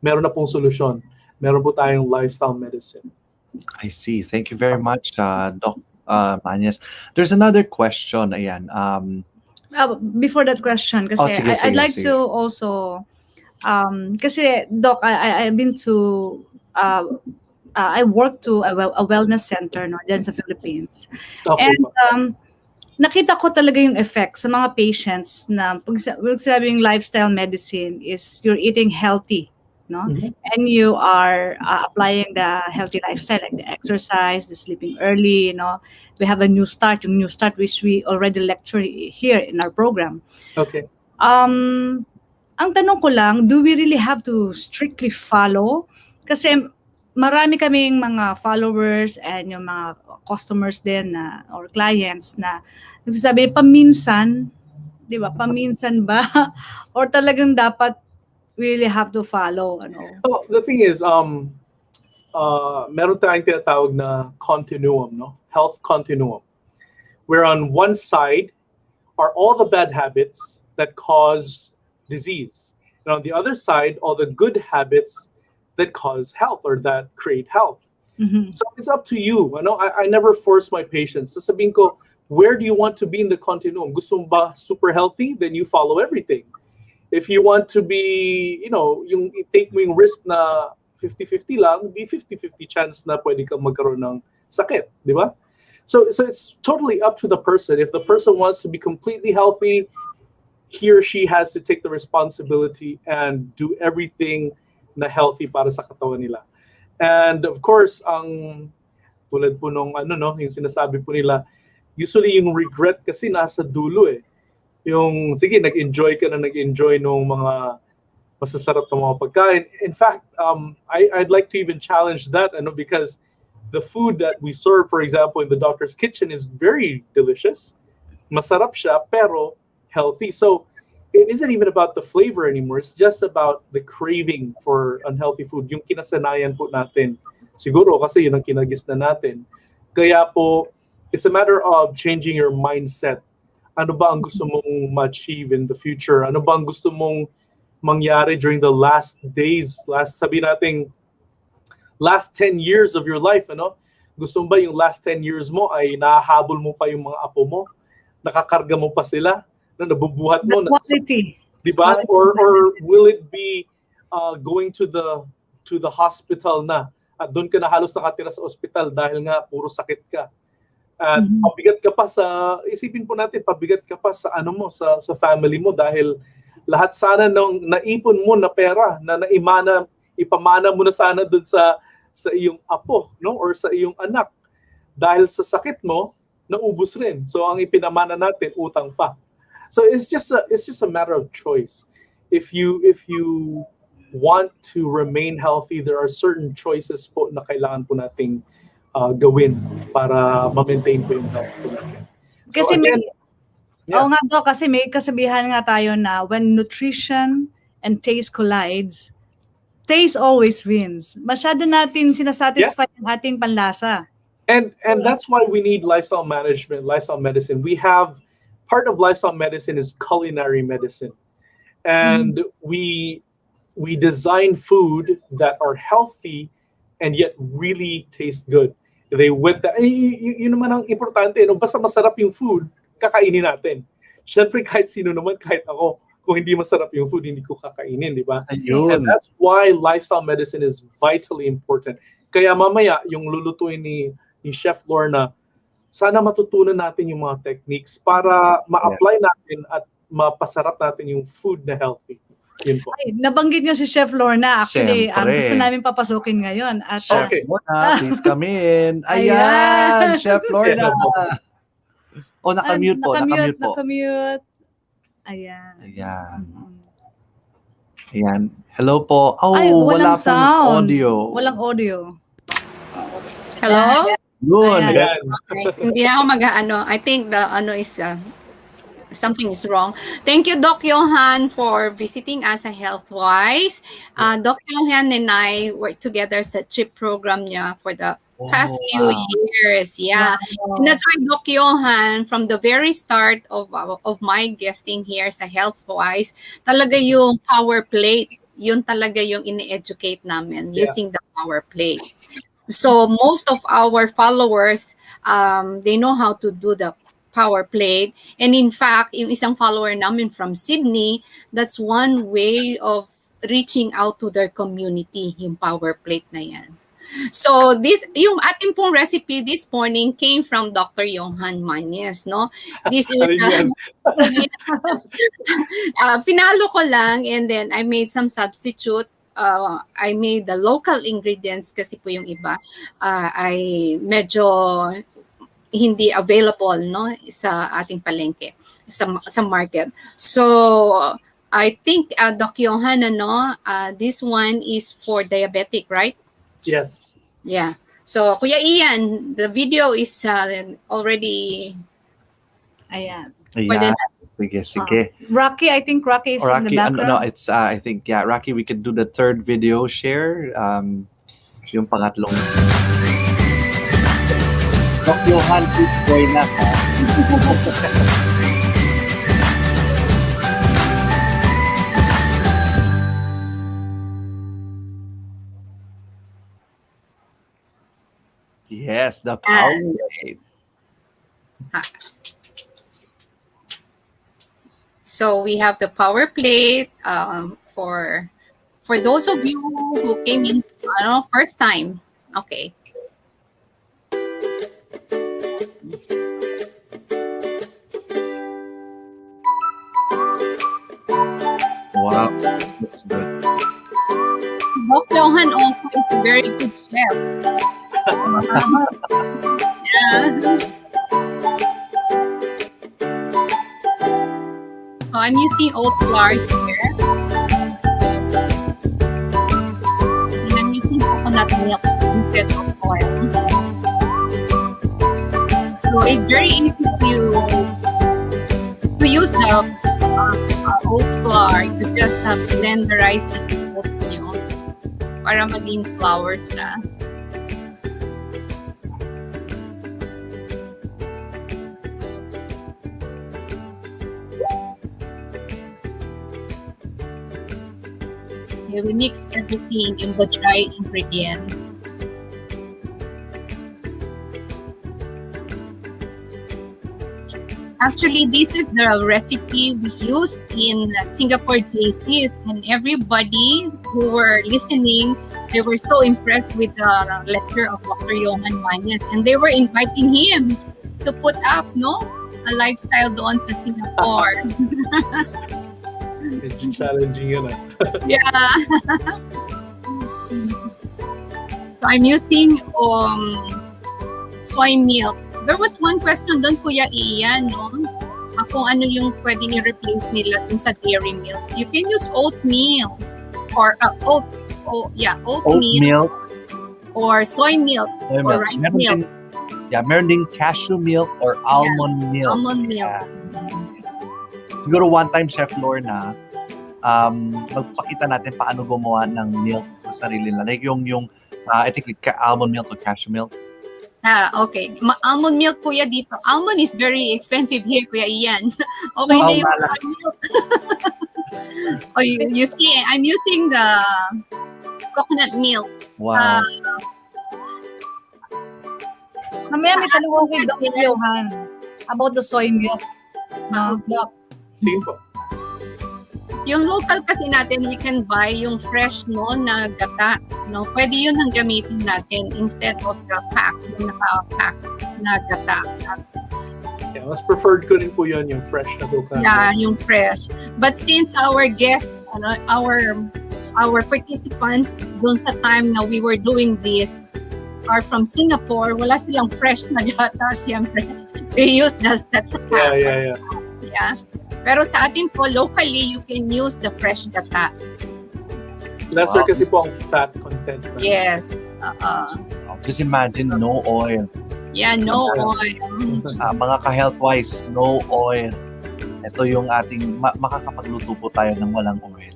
D: meron na pong solusyon. Meron po tayong lifestyle medicine.
B: I see. Thank you very much, Doc Manez. There's another question. Ayan.
C: Before that question, kasi
B: sige,
C: I'd like
B: sige.
C: to also, kasi Doc, I've been to, I work to a wellness center dyan sa Philippines.
D: Okay.
C: And nakita ko talaga yung effect sa mga patients na pag sabing lifestyle medicine is you're eating healthy,
D: Mhm.
C: and you are applying the healthy lifestyle, like the exercise, the sleeping early, we have a new start which we already lecture here in our program.
D: Okay.
C: Ang tanong ko lang, do we really have to strictly follow? Kasi marami kaming mga followers and yung mga customers din or clients na nagsasabi paminsan, 'di ba? Paminsan ba or talagang dapat we really have to follow,
D: Oh, the thing is, meron tayong tinatawag na continuum, health continuum. Where on one side are all the bad habits that cause disease, and on the other side, all the good habits that cause health or that create health.
C: Mhm.
D: So it's up to you. I never force my patients. Sasabihin ko, where do you want to be in the continuum? Gusto mo ba super healthy? Then you follow everything. If you want to be, yung take mo yung risk na 50-50 lang, be 50-50 chance na pwede kang magkaroon ng sakit, di ba? So it's totally up to the person. If the person wants to be completely healthy, he or she has to take the responsibility and do everything na healthy para sa katawan nila. And of course, ang tulad po nung yung sinasabi po nila, usually yung regret kasi nasa dulo eh. Yung, sige, nag-enjoy ka na nag-enjoy nung mga masasarap na mga pagkain. In fact, I'd like to even challenge that, because the food that we serve, for example, in the doctor's kitchen is very delicious. Masarap siya, pero healthy. So it isn't even about the flavor anymore. It's just about the craving for unhealthy food. Yung kinasanayan po natin. Siguro kasi yun ang kinagis na natin. Kaya po, it's a matter of changing your mindset. Ano ba ang gusto mong ma-achieve in the future? Ano ba ang gusto mong mangyari during the last days, sabi natin, last 10 years of your life, Gusto mo ba yung last 10 years mo ay nahahabol mo pa yung mga apo mo? Nakakarga mo pa sila? Nabubuhat mo?
C: The quality.
D: Diba? Or will it be going to the hospital na? At doon ka na halos nakatira sa ospital dahil nga puro sakit ka. At pabigat ka pa isipin po natin, pabigat ka pa sa sa family mo dahil lahat sana nung naipon mo na pera na ipamana mo na sana doon sa iyong apo, or sa iyong anak. Dahil sa sakit mo, naubos rin. So ang ipinamana natin, utang pa. So it's just a matter of choice. If you want to remain healthy, there are certain choices po na kailangan po nating gawin para ma-maintain po yung health po natin.
C: Kasi
D: Yeah.
C: Oo nga daw, kasi may kasabihan nga tayo na when nutrition and taste collides, taste always wins. Masyado natin sinasatisfy ang ating panlasa.
D: And that's why we need lifestyle management, lifestyle medicine. We have part of lifestyle medicine is culinary medicine. And we design food that are healthy and yet really taste good. They with that, yun naman ang importante, basta masarap yung food, kakainin natin. Siyempre, kahit sino naman, kahit ako, kung hindi masarap yung food, hindi ko kakainin, di ba? And that's why lifestyle medicine is vitally important. Kaya mamaya, yung lulutuin ni Chef Lorna, sana matutunan natin yung mga techniques para ma-apply natin at mapasarap natin yung food na healthy. Yun po.
C: Ay, nabanggit niyo si Chef Lorna. Actually,
B: Siyempre.
C: gusto namin papasukin ngayon. At,
B: Chef Lorna, please come in. Ayan, Chef Lorna. Oh, nakamute po.
C: Nakamute. Ayan.
B: Ayan. Hello po. Oh,
C: Ay,
B: wala
C: walang
B: pong
C: sound.
B: audio.
C: Walang audio.
G: Hello?
B: Yun.
D: Ayan.
G: Hindi na ako I think the is something is wrong. Thank you, Doc Johann, for visiting us at Healthwise. Doc Johann and I worked together sa CHIP program niya for the past few years. Yeah.
C: Wow.
G: And that's why Doc Johann, from the very start of my guesting here sa Healthwise, talaga yung power plate, yun talaga yung ini-educate namin using the power plate. So most of our followers, they know how to do the power plate. And in fact, yung isang follower namin from Sydney, that's one way of reaching out to their community, yung power plate na yan. So yung ating pong recipe this morning came from Dr. Johann Manez, no? This is finalo ko lang, and then I made some substitute. I made the local ingredients kasi po yung iba ay medyo hindi available, no, sa ating palengke, sa market. So I think Doc Johann, this one is for diabetic, right?
D: Yes.
G: Yeah. So Kuya Ian, the video is already
C: Ayan.
B: Ayan. Sige.
C: Rocky, I think Rocky is in the background.
B: It's I think Rocky, we could do the third video share. Yung pangatlong. Doc Johann, please join us. Yes, the power plate.
G: So we have the power plate for those of you who came in first time. Okay.
B: Wow, looks good.
G: Doc Johann also is a very good chef. Yeah. So I'm using oat flour here. And I'm using coconut milk instead of oil. So it's very easy to use the oat flour. You just blend the rice and oats nyo para maging flour siya. Okay, we mix everything in the dry ingredients. Actually, this is the recipe we used in Singapore JCs, and everybody who were listening, they were so impressed with the lecture of Dr. Johann Manez, and they were inviting him to put up, a lifestyle doon sa Singapore.
D: Medyo challenging yun.
G: Yeah. So I'm using soy milk. There was one question doon, Kuya Ian, kung ano yung pwedeng i-replace nila dun sa dairy milk. You can use oatmeal or oatmeal
B: Milk.
G: or soy milk
B: Soy
G: or
B: milk.
G: rice
B: Meron
G: milk.
B: meron ding cashew milk or almond milk.
G: Almond milk.
B: Yeah. Siguro one time, Chef Lorna, magpakita natin paano gumawa ng milk sa sarili nila. Like yung I think almond milk or cashew milk.
G: Okay. Almond milk, Kuya, dito. Almond is very expensive here, Kuya Ian. Okay na yung
B: Wala.
G: soy milk. Oh, you see, I'm using the coconut milk.
B: Wow.
C: Mamaya may tanong ako kay Dr. Johann about the soy milk.
G: Okay.
D: Sige po.
G: Yung local kasi natin, we can buy yung fresh na gata. Pwede yun ang gamitin natin instead of the pack, yung naka-pack na gata.
D: Yeah, mas preferred ko rin po yun, yung fresh na local.
G: Yeah, yung fresh. But since our guests, our participants dun sa time na we were doing this are from Singapore, wala silang fresh na gata, siyempre. They use the pack.
D: Yeah.
G: Yeah. Pero sa atin po, locally, you can use the fresh gata.
D: Lesser kasi po ang fat content.
G: Yes.
B: Just imagine, no oil.
G: Yeah, no oil.
B: Mga ka-health-wise, no oil. Ito yung ating, makakapagluto po tayo ng walang oil.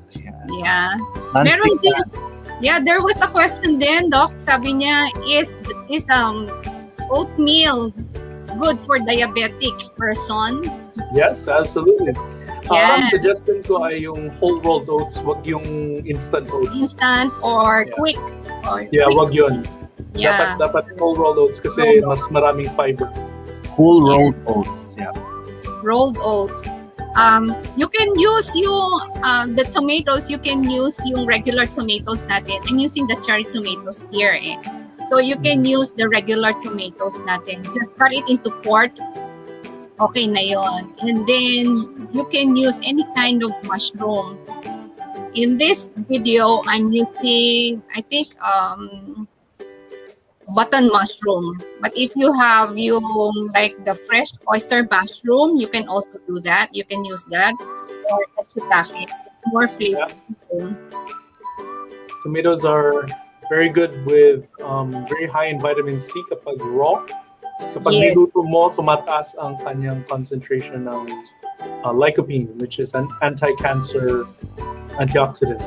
G: Yeah.
B: Non-stick
G: Meron din.
B: pan.
G: Yeah, there was a question then, Doc. Sabi niya, is oatmeal good for diabetic person?
D: Yes, absolutely.
G: Yeah.
D: Ang suggestion ko ay yung whole rolled oats, wag yung instant oats.
G: Instant or
D: Yeah.
G: quick? Or
D: Yeah,
G: quick.
D: wag yun.
G: Yeah.
D: Dapat whole rolled oats kasi mas maraming fiber.
B: Whole rolled oats. Yeah.
G: Rolled oats. You can use the tomatoes, you can use yung regular tomatoes natin. I'm using the cherry tomatoes here So you can use the regular tomatoes natin. Just cut it into quart. Okay na yon. And then you can use any kind of mushroom. In this video, I'm using, I think, button mushroom. But if you have like the fresh oyster mushroom, you can also do that. You can use that. Or shiitake. It's more flavorful.
D: Tomatoes are very good with very high in vitamin C kapag raw. Kapag
G: Yes.
D: niluto mo, tumataas ang kanyang concentration ng lycopene, which is an anti-cancer antioxidant.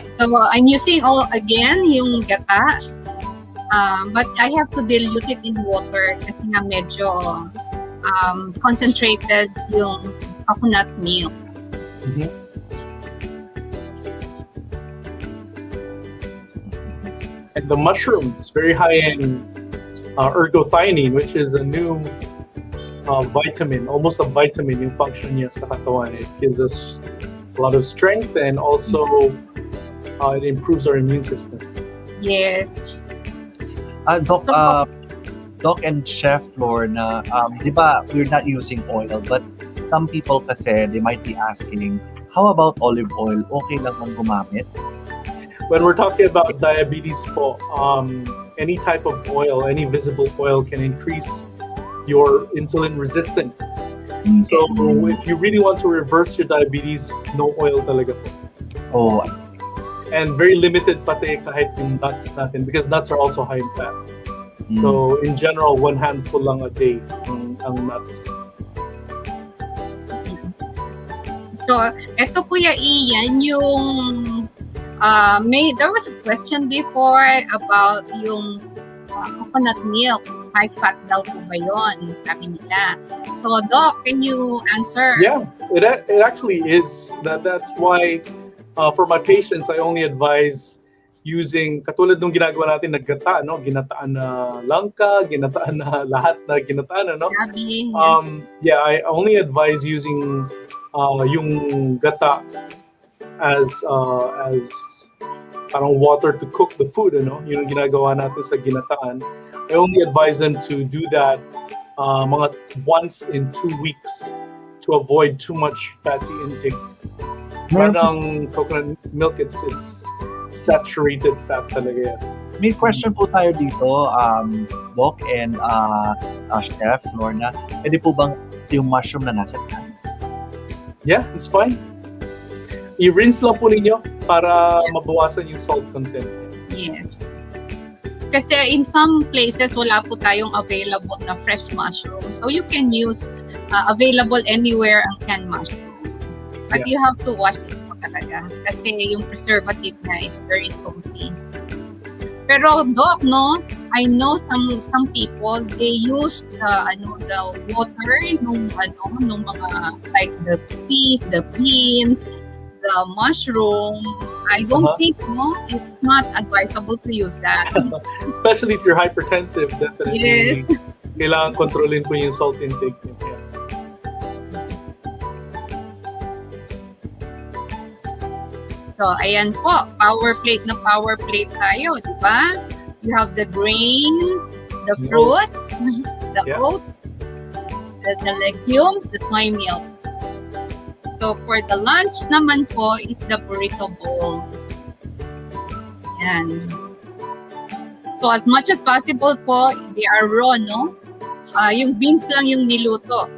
G: So I'm using yung gata. But I have to dilute it in water kasi nga medyo concentrated yung coconut milk.
D: And the mushroom is very high in ergothioneine, which is a new vitamin, almost a vitamin yung function niya sa katawan. It gives us a lot of strength and also it improves our immune system.
G: Yes.
B: Doc,
G: So-
B: Doc and Chef Lorna, di ba we're not using oil, but some people kasi, they might be asking, how about olive oil? Okay lang bang gumamit?
D: When we're talking about diabetes po, any type of oil, any visible oil can increase your insulin resistance. So if you really want to reverse your diabetes, no oil talaga po.
B: Oh,
D: And very limited pati kahit yung nuts natin because nuts are also high in fat. So in general, 1 handful lang a day ang nuts.
G: So, eto Kuya Ian, yung there was a question before about yung coconut milk. High fat daw po ba yun? Sabi nila. So, Doc, can you answer?
D: Yeah, it actually is. That's why for my patients, I only advise using katulad nung ginagawa natin na gata, no? Ginataan na langka, ginataan na lahat na ginataan, no?
G: Sabi,
D: Yeah, I only advise using yung gata as parang water to cook the food, ano? Yung ginagawa natin sa ginataan. I only advise them to do that mga once in 2 weeks to avoid too much fatty intake. Parang coconut milk, it's saturated fat talaga yan.
B: may question po tayo dito, Doc and Chef Lorna. Pwede po bang yung mushroom na nasa can?
D: Yeah, it's fine. I-rinse lang po ninyo para mabawasan yung salt content.
G: yes. Kasi in some places, wala po tayong available na fresh mushroom. So, you can use available anywhere ang canned mushroom. But you have to wash it po talaga. Kasi yung preservative na, it's very salty. Pero Doc, no, I know some people, they use the water nung mga like the peas, the beans, the mushroom. I don't think, no, it's not advisable to use that.
D: Especially if you're hypertensive, definitely.
G: Yes.
D: Kailangan kontrolin po yung salt intake niyo. Yeah.
G: So, ayan po, power plate tayo, di ba? You have the grains, the fruits, the oats, the legumes, the soy milk. So, for the lunch naman po is the burrito bowl. Yan. So, as much as possible po, they are raw, no? Yung beans lang yung niluto.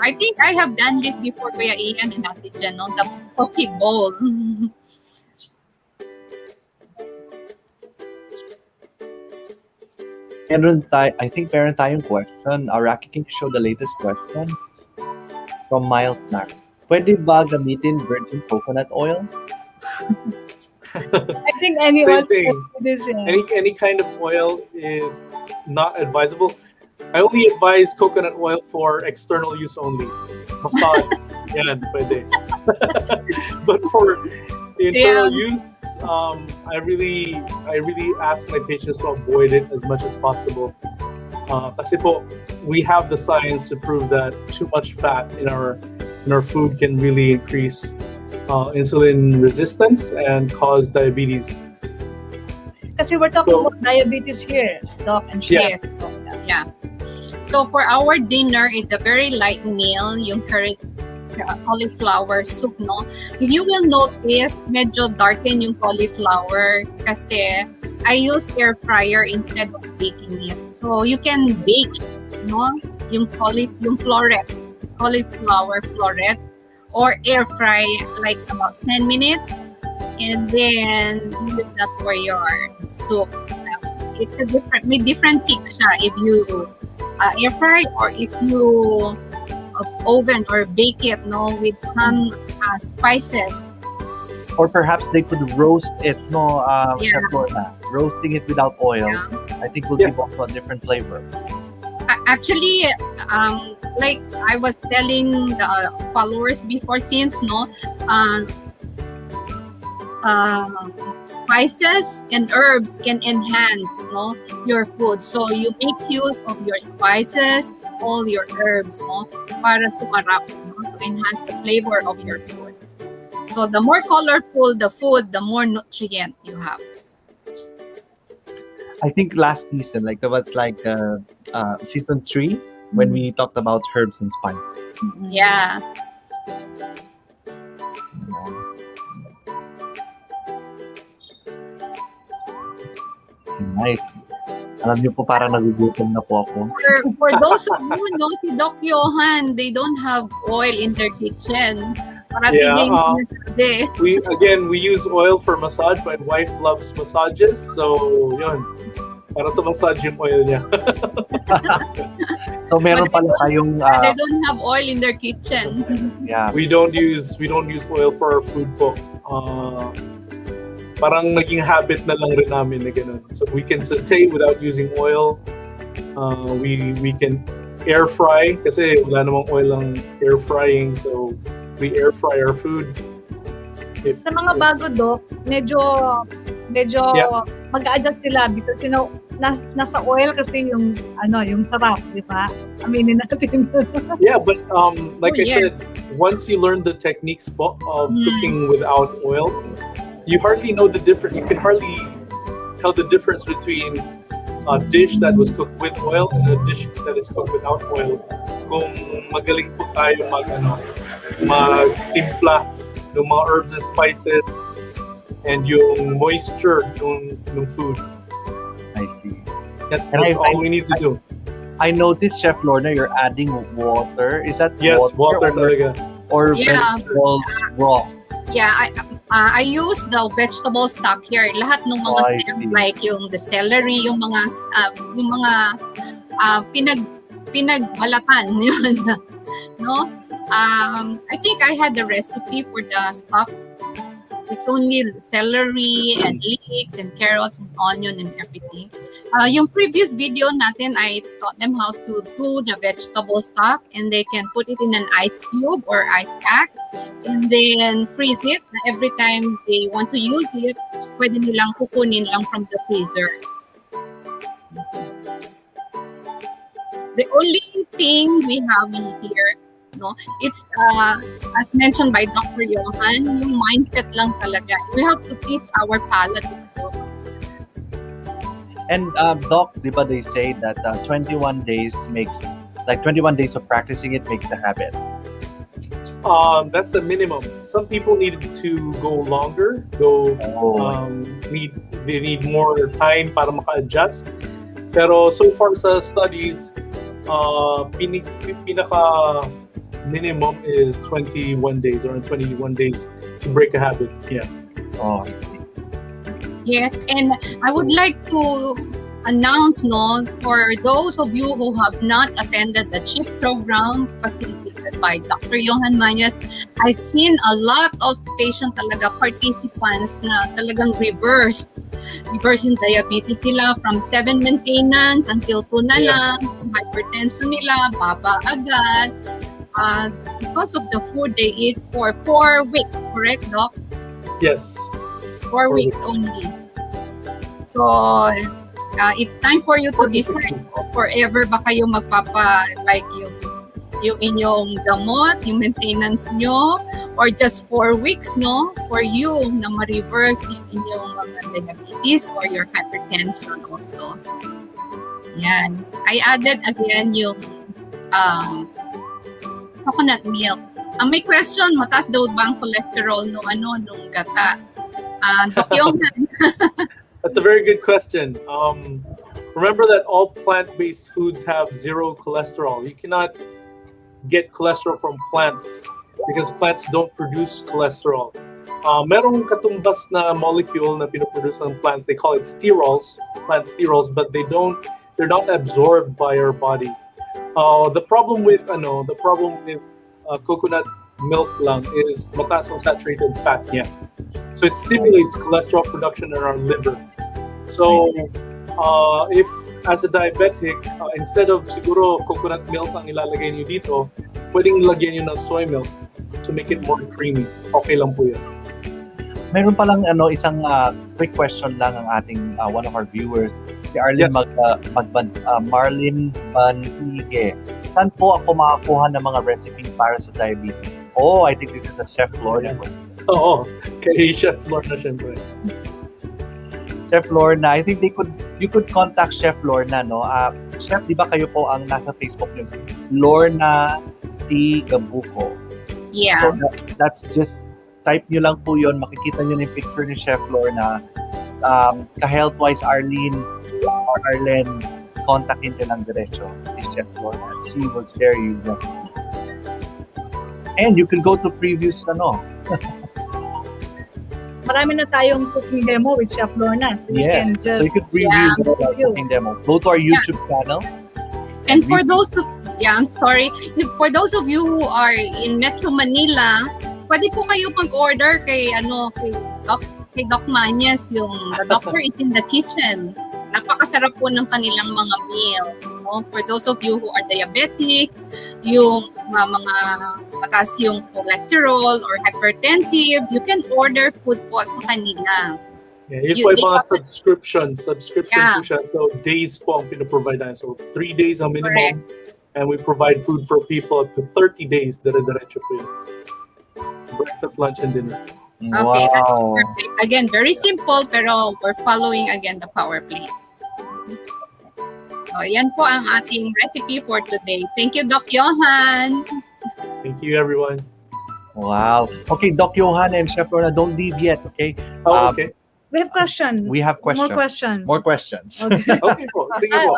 G: I think I have done this before, Kuya Ian and Ate Jen, no? The poke bowl.
B: I think meron tayong question. Rocky, can you show the latest question? From Mild Snack. Pwede ba gamitin virgin coconut oil?
C: I think anyone
D: Same thing.
C: can do this.
D: Any kind of oil is not advisable. I only advise coconut oil for external use only. Massage, yan, pwede. But for internal use, I really ask my patients to avoid it as much as possible. Kasi po, we have the science to prove that too much fat in our food can really increase insulin resistance and cause diabetes.
C: Kasi we're talking about diabetes here, Doc and Chef.
G: Yes. Yeah. So for our dinner, it's a very light meal, yung curry cauliflower soup, no? If you will notice, medyo darken yung cauliflower kasi I use air fryer instead of baking it. So you can bake, no? Yung florets, cauliflower florets, or air fry like about 10 minutes, and then use that for your soup. It's may different tips siya if you air fry or if you oven or bake it, no, with some spices.
B: Or perhaps they could roast it, no, Chef Lorna. Roasting it without oil, I think will give also a different flavor.
G: Actually, like I was telling the followers before, since spices and herbs can enhance, no, your food. So you make use of your spices, all your herbs, no, para sumarap, no, to enhance the flavor of your food. So the more colorful the food, the more nutrient you have.
B: I think last season, like there was like season 3, when we talked about herbs and spices.
G: Yeah.
B: Nice. Alam niyo po, parang nagugutom na po ako.
G: For those of you, no, si Doc Johann, they don't have oil in their kitchen. Parang
D: Yeah,
G: yung sinasabi.
D: We use oil for massage. My wife loves massages, so yun. Para sa massage yung oil niya.
B: So meron pala tayong
G: They don't have oil in their kitchen.
B: yeah.
D: We don't use oil for our food po. Parang naging habit na lang rin namin na ganun. So we can saute without using oil. We can air fry kasi wala namang oil ang air frying. So we air fry our food.
C: Sa mga bago, Doc, medyo
D: Yeah.
C: mag-a-adjust sila because nasa oil kasi yung sarap, di ba? Aminin natin.
D: Yeah, but like
G: Oh,
D: I
G: yes.
D: said, once you learn the techniques of cooking without oil, you hardly know the difference. You can hardly tell the difference between a dish that was cooked with oil and a dish that is cooked without oil. Kung magaling po tayo magtimpla ng mga herbs and spices and yung moisture ng food.
B: I see.
D: That's
B: And
D: all we need to do.
B: I noticed, Chef Lorna, you're adding water. Is that
D: Yes, water
B: or,
D: talaga.
B: or
G: Yeah.
B: vegetables raw?
G: Yeah, I use the vegetable stock here. Lahat ng mga
B: Oh, I
G: stem,
B: see.
G: like yung the celery, yung mga pinagbalatan yun. No? I think I had the recipe for the stock. It's only celery and leeks and carrots and onion and everything. Yung previous video natin, I taught them how to do the vegetable stock, and they can put it in an ice cube or ice pack and then freeze it. Every time they want to use it, pwede nilang kukunin lang from the freezer. The only thing we have in here, no, it's as mentioned by Dr. Johann, yung mindset lang talaga. We have to teach our palate.
B: And Doc, di ba they say that 21 days of practicing it makes the habit.
D: That's the minimum. Some people need to go longer. They need more time para maka-adjust. Pero so far sa studies, pinaka minimum is 21 days or 21 days to break a habit. Yeah.
B: Oh, I see.
G: Yes, and I would like to announce, no, for those of you who have not attended the CHIP program facilitated by Dr. Johann Manez, I've seen a lot of patient talaga, participants na talagang reverse yung diabetes nila from 7 maintenance until 2 na lang, hypertension nila, baba agad, because of the food they eat for 4 weeks, correct, Doc?
D: Yes.
G: 4 weeks only. So, it's time for you to decide kung forever ba kayo like yung inyong gamot, yung maintenance nyo, or just 4 weeks, no? For you na ma-reverse yung inyong mga diabetes or your hypertension also. Yan. I added again yung coconut milk. May question, mataas daw ba ang cholesterol nung gata? Dr. Johann.
D: That's a very good question. Remember that all plant-based foods have 0 cholesterol. You cannot get cholesterol from plants because plants don't produce cholesterol. Merong katumbas na molecule na pinoproduce ng plants. They call it sterols, plant sterols, but they're not absorbed by our body. The problem with coconut milk lang is mataas ang saturated fat niya. So it stimulates cholesterol production in our liver. So if as a diabetic, instead of siguro coconut milk ang ilalagay niyo dito, pwedeng lagyan niyo ng soy milk to make it more creamy. Okay lang po yan.
B: Meron palang isang quick question lang ang ating one of our viewers, si Arlene Marlene Bantige. Saan po ako makakuha ng mga recipe para sa diabetes? Oh, I think this is a Chef Lorna.
D: Oo, kay Chef Lorna syempre.
B: Chef Lorna, I think you could contact Chef Lorna, no? Chef, di ba kayo po ang nasa Facebook niyo? Lorna Gabuco.
G: Yeah.
B: So that's just, type nyo lang po yun, makikita nyo yung picture ni Chef Lorna. Ka-healthwise Arlene or Arlen, kontakin nyo lang diretso si Chef Lorna. She will share you recipes. And you can go to previous
C: Marami na tayong cooking demo with Chef Lorna. So you can
B: yes,
C: just...
B: so you could preview the cooking demo. Go to our YouTube channel.
G: And for those who, I'm sorry, for those of you who are in Metro Manila, pwede po kayo mag-order kay Doc Manez. The doctor is in the kitchen. Napakasarap po ng kanilang mga meals. No? For those of you who are diabetic, yung mga mataas yung cholesterol or hypertensive, you can order food po sa kanila.
D: Yeah, yun po yung mga subscription po siya. So days po ang pinaprovide natin. So 3 days ang minimum.
G: Correct.
D: And we provide food for people up to 30 days. Dire-diretso po yun. Breakfast, lunch, and dinner.
G: Okay, that's
B: Wow.
G: perfect. Again, very simple, pero we're following again the power plate. So, yan po ang ating recipe for today. Thank you, Doc Johann.
D: Thank you, everyone.
B: Wow. Okay, Doc Johann and Chef Lorna, don't leave yet, okay?
D: Okay.
C: We have question.
B: We have questions.
C: More questions.
B: More questions.
C: Okay.
D: Okay po. Sige po.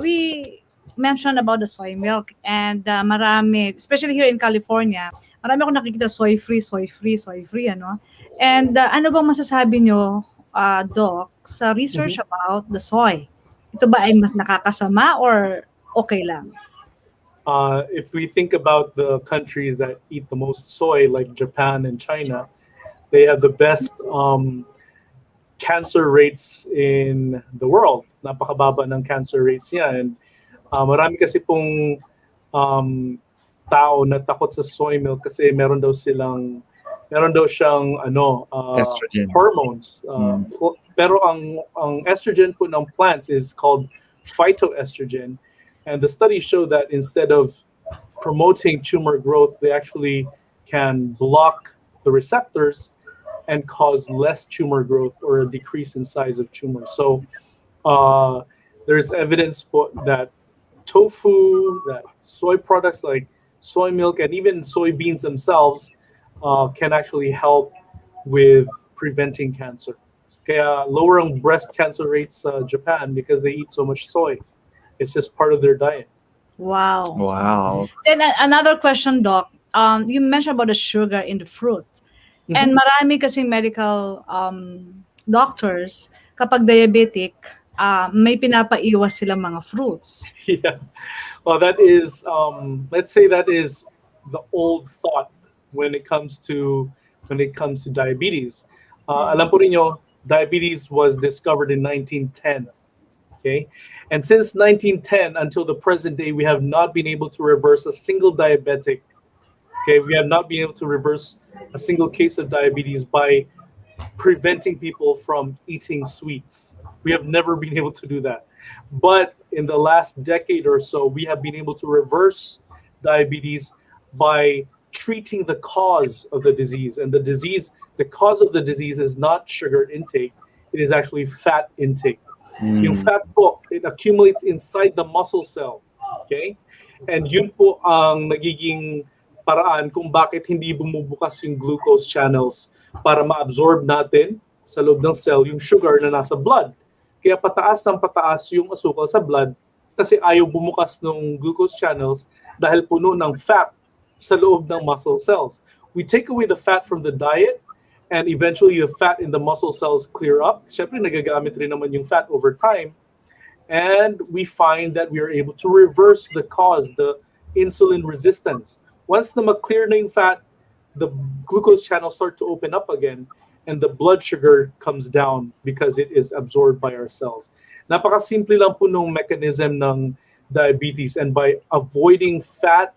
C: we mentioned about the soy milk and marami, especially here in California, marami akong nakikita soy-free, ano? And ano bang masasabi nyo, Doc, sa research about the soy? Ito ba ay mas nakakasama or okay lang?
D: If we think about the countries that eat the most soy, like Japan and China, they have the best cancer rates in the world. Napakababa ng cancer rates niya. And marami kasi pong tao na takot sa soy milk kasi meron daw siyang
B: Estrogen.
D: hormones. Pero ang estrogen po ng plants is called phytoestrogen. And the studies show that instead of promoting tumor growth, they actually can block the receptors and cause less tumor growth or a decrease in size of tumors. So there's evidence that tofu, that soy products like soy milk, and even soybeans themselves can actually help with preventing cancer. Kaya lower ang breast cancer rates sa Japan because they eat so much soy. It's just part of their diet.
C: Wow.
B: Wow.
C: Then another question, Doc. You mentioned about the sugar in the fruit. And marami kasing medical doctors, kapag diabetic, may pinapaiwas silang mga fruits.
D: Yeah. Well, that is, let's say that is the old thought when it comes to diabetes. Alam po ninyo, diabetes was discovered in 1910. Okay, and since 1910 until the present day, we have not been able to reverse a single diabetic. Okay, we have not been able to reverse a single case of diabetes by preventing people from eating sweets. We have never been able to do that. But in the last decade or so, we have been able to reverse diabetes by treating the cause of the disease. And the cause of the disease is not sugar intake, it is actually fat intake. Yung fat po, it accumulates inside the muscle cell. Okay? And yun po ang nagiging paraan kung bakit hindi bumubukas yung glucose channels para ma-absorb natin sa loob ng cell yung sugar na nasa blood. Kaya pataas ng pataas yung asukal sa blood kasi ayaw bumukas ng glucose channels dahil puno ng fat sa loob ng muscle cells. We take away the fat from the diet and eventually the fat in the muscle cells clear up. Siyempre, nagagamit rin naman yung fat over time. And we find that we are able to reverse the cause, the insulin resistance. Once na ma-clear na yung fat, the glucose channels start to open up again and the blood sugar comes down because it is absorbed by our cells. Napakasimple lang po nung mechanism ng diabetes, and by avoiding fat,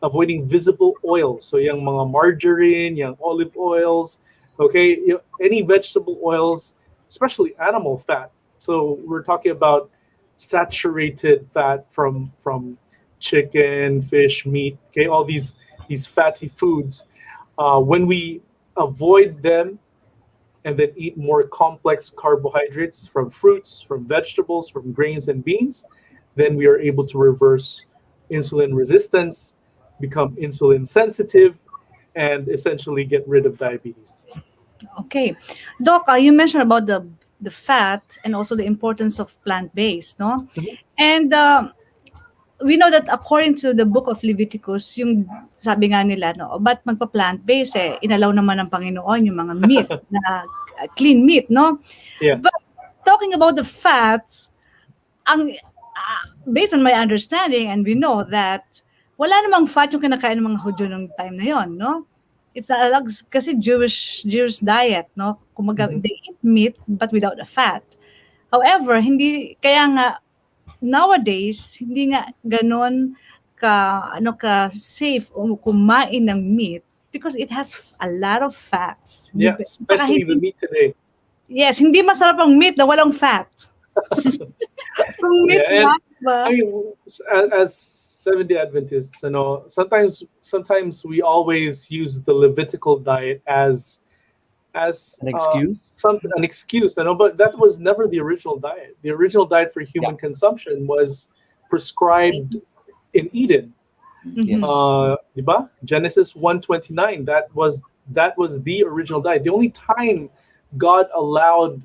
D: avoiding visible oils, so yung mga margarine, yung olive oils, okay, any vegetable oils, especially animal fat. So we're talking about saturated fat from chicken, fish, meat, okay, all these fatty foods. When we avoid them and then eat more complex carbohydrates from fruits, from vegetables, from grains and beans, then we are able to reverse insulin resistance, become insulin sensitive, and essentially get rid of diabetes.
C: Okay. Doc, you mentioned about the fat and also the importance of plant-based, no?
D: Mhm.
C: And we know that according to the book of Leviticus, yung sabi nga nila, no, ba't magpa-plant-based eh? Inalaw naman ng Panginoon yung mga meat, na clean meat, no?
D: Yeah.
C: But talking about the fats, ang based on my understanding, and we know that wala namang fat yung kinakain ng mga Hudyo ng time na yon, no? It's not kasi Jewish diet, no? Kumaga,
D: Mhm.
C: they eat meat but without the fat. However, hindi kaya nga nowadays hindi nga ganon ka safe kumain ng meat because it has a lot of fats.
D: Yeah,
C: Saka
D: especially the meat today.
C: yes, hindi masarap ang meat na walang fat. Kung meat
D: Yeah, and
C: lang, ba?
D: I mean, as Seventh-day Adventists, sometimes we always use the Levitical diet as
B: An excuse?
D: an excuse, but that was never the original diet. The original diet for human consumption was prescribed in Eden.
C: Mhm.
D: Diba? Genesis 1:29. That was the original diet. The only time God allowed